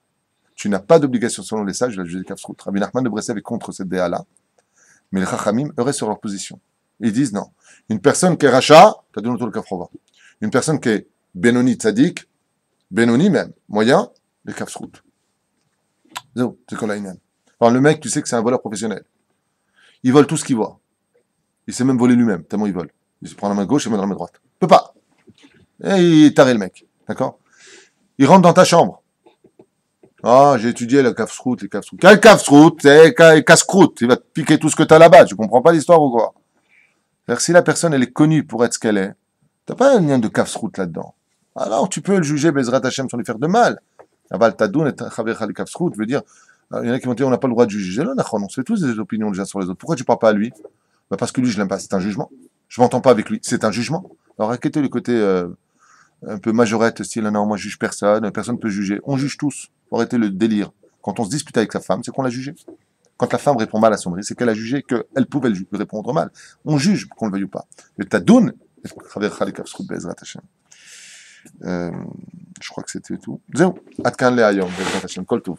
tu n'as pas d'obligation selon les sages de la juger les Kafsrout. Rabbi Nachman de Breslev est contre cette déa-là, mais les Chachamim heuraient sur leur position. Ils disent non. Une personne qui est rachat, t'as donné tout le Kafrova. Une personne qui est Benoni Tzadik, Benoni même, moyen, les Kafsrout. C'est qu'on a une. Alors le mec, tu sais que c'est un voleur professionnel. Il vole tout ce qu'il voit. Il sait même voler lui-même, tellement il vole. Il se prend la main gauche et met dans la main droite. Il peut pas. Et il est taré le mec. D'accord? Il rentre dans ta chambre. Ah, j'ai étudié le Kafsrout, les Kafsrout. Quel Kafsrout? C'est casse-croûte. Il va te piquer tout ce que t'as là-bas. Tu comprends pas l'histoire ou quoi? C'est-à-dire, si la personne, elle est connue pour être ce qu'elle est, t'as pas un lien de Kafsrout là-dedans. Alors, tu peux le juger, Bezrat Hashem, sans lui faire de mal. Aval Tadoun et Chaver Khali Kafsrout veut dire, il y en a qui vont dire, on n'a pas le droit de juger. Là, on se fait tous des opinions déjà sur les autres. Pourquoi tu parles pas à lui? Bah parce que lui, je l'aime pas. C'est un jugement. Je m'entends pas avec lui. C'est un jugement. Alors, arrêtez le côté un peu majorette, style, non, moi, je juge personne. Personne ne peut juger. On juge tous. Faut arrêter le délire. Quand on se dispute avec sa femme, c'est qu'on l'a jugé. Quand la femme répond mal à son mari, c'est qu'elle a jugé qu'elle pouvait lui répondre mal. On juge, qu'on le veuille ou pas. Le Tadoun, Chaver Khali Kafsrout, Bezrat Hashem. Je crois que c'était tout. Zéro. Atkan le Hayom, Bezrat Hashem. Kol Tov.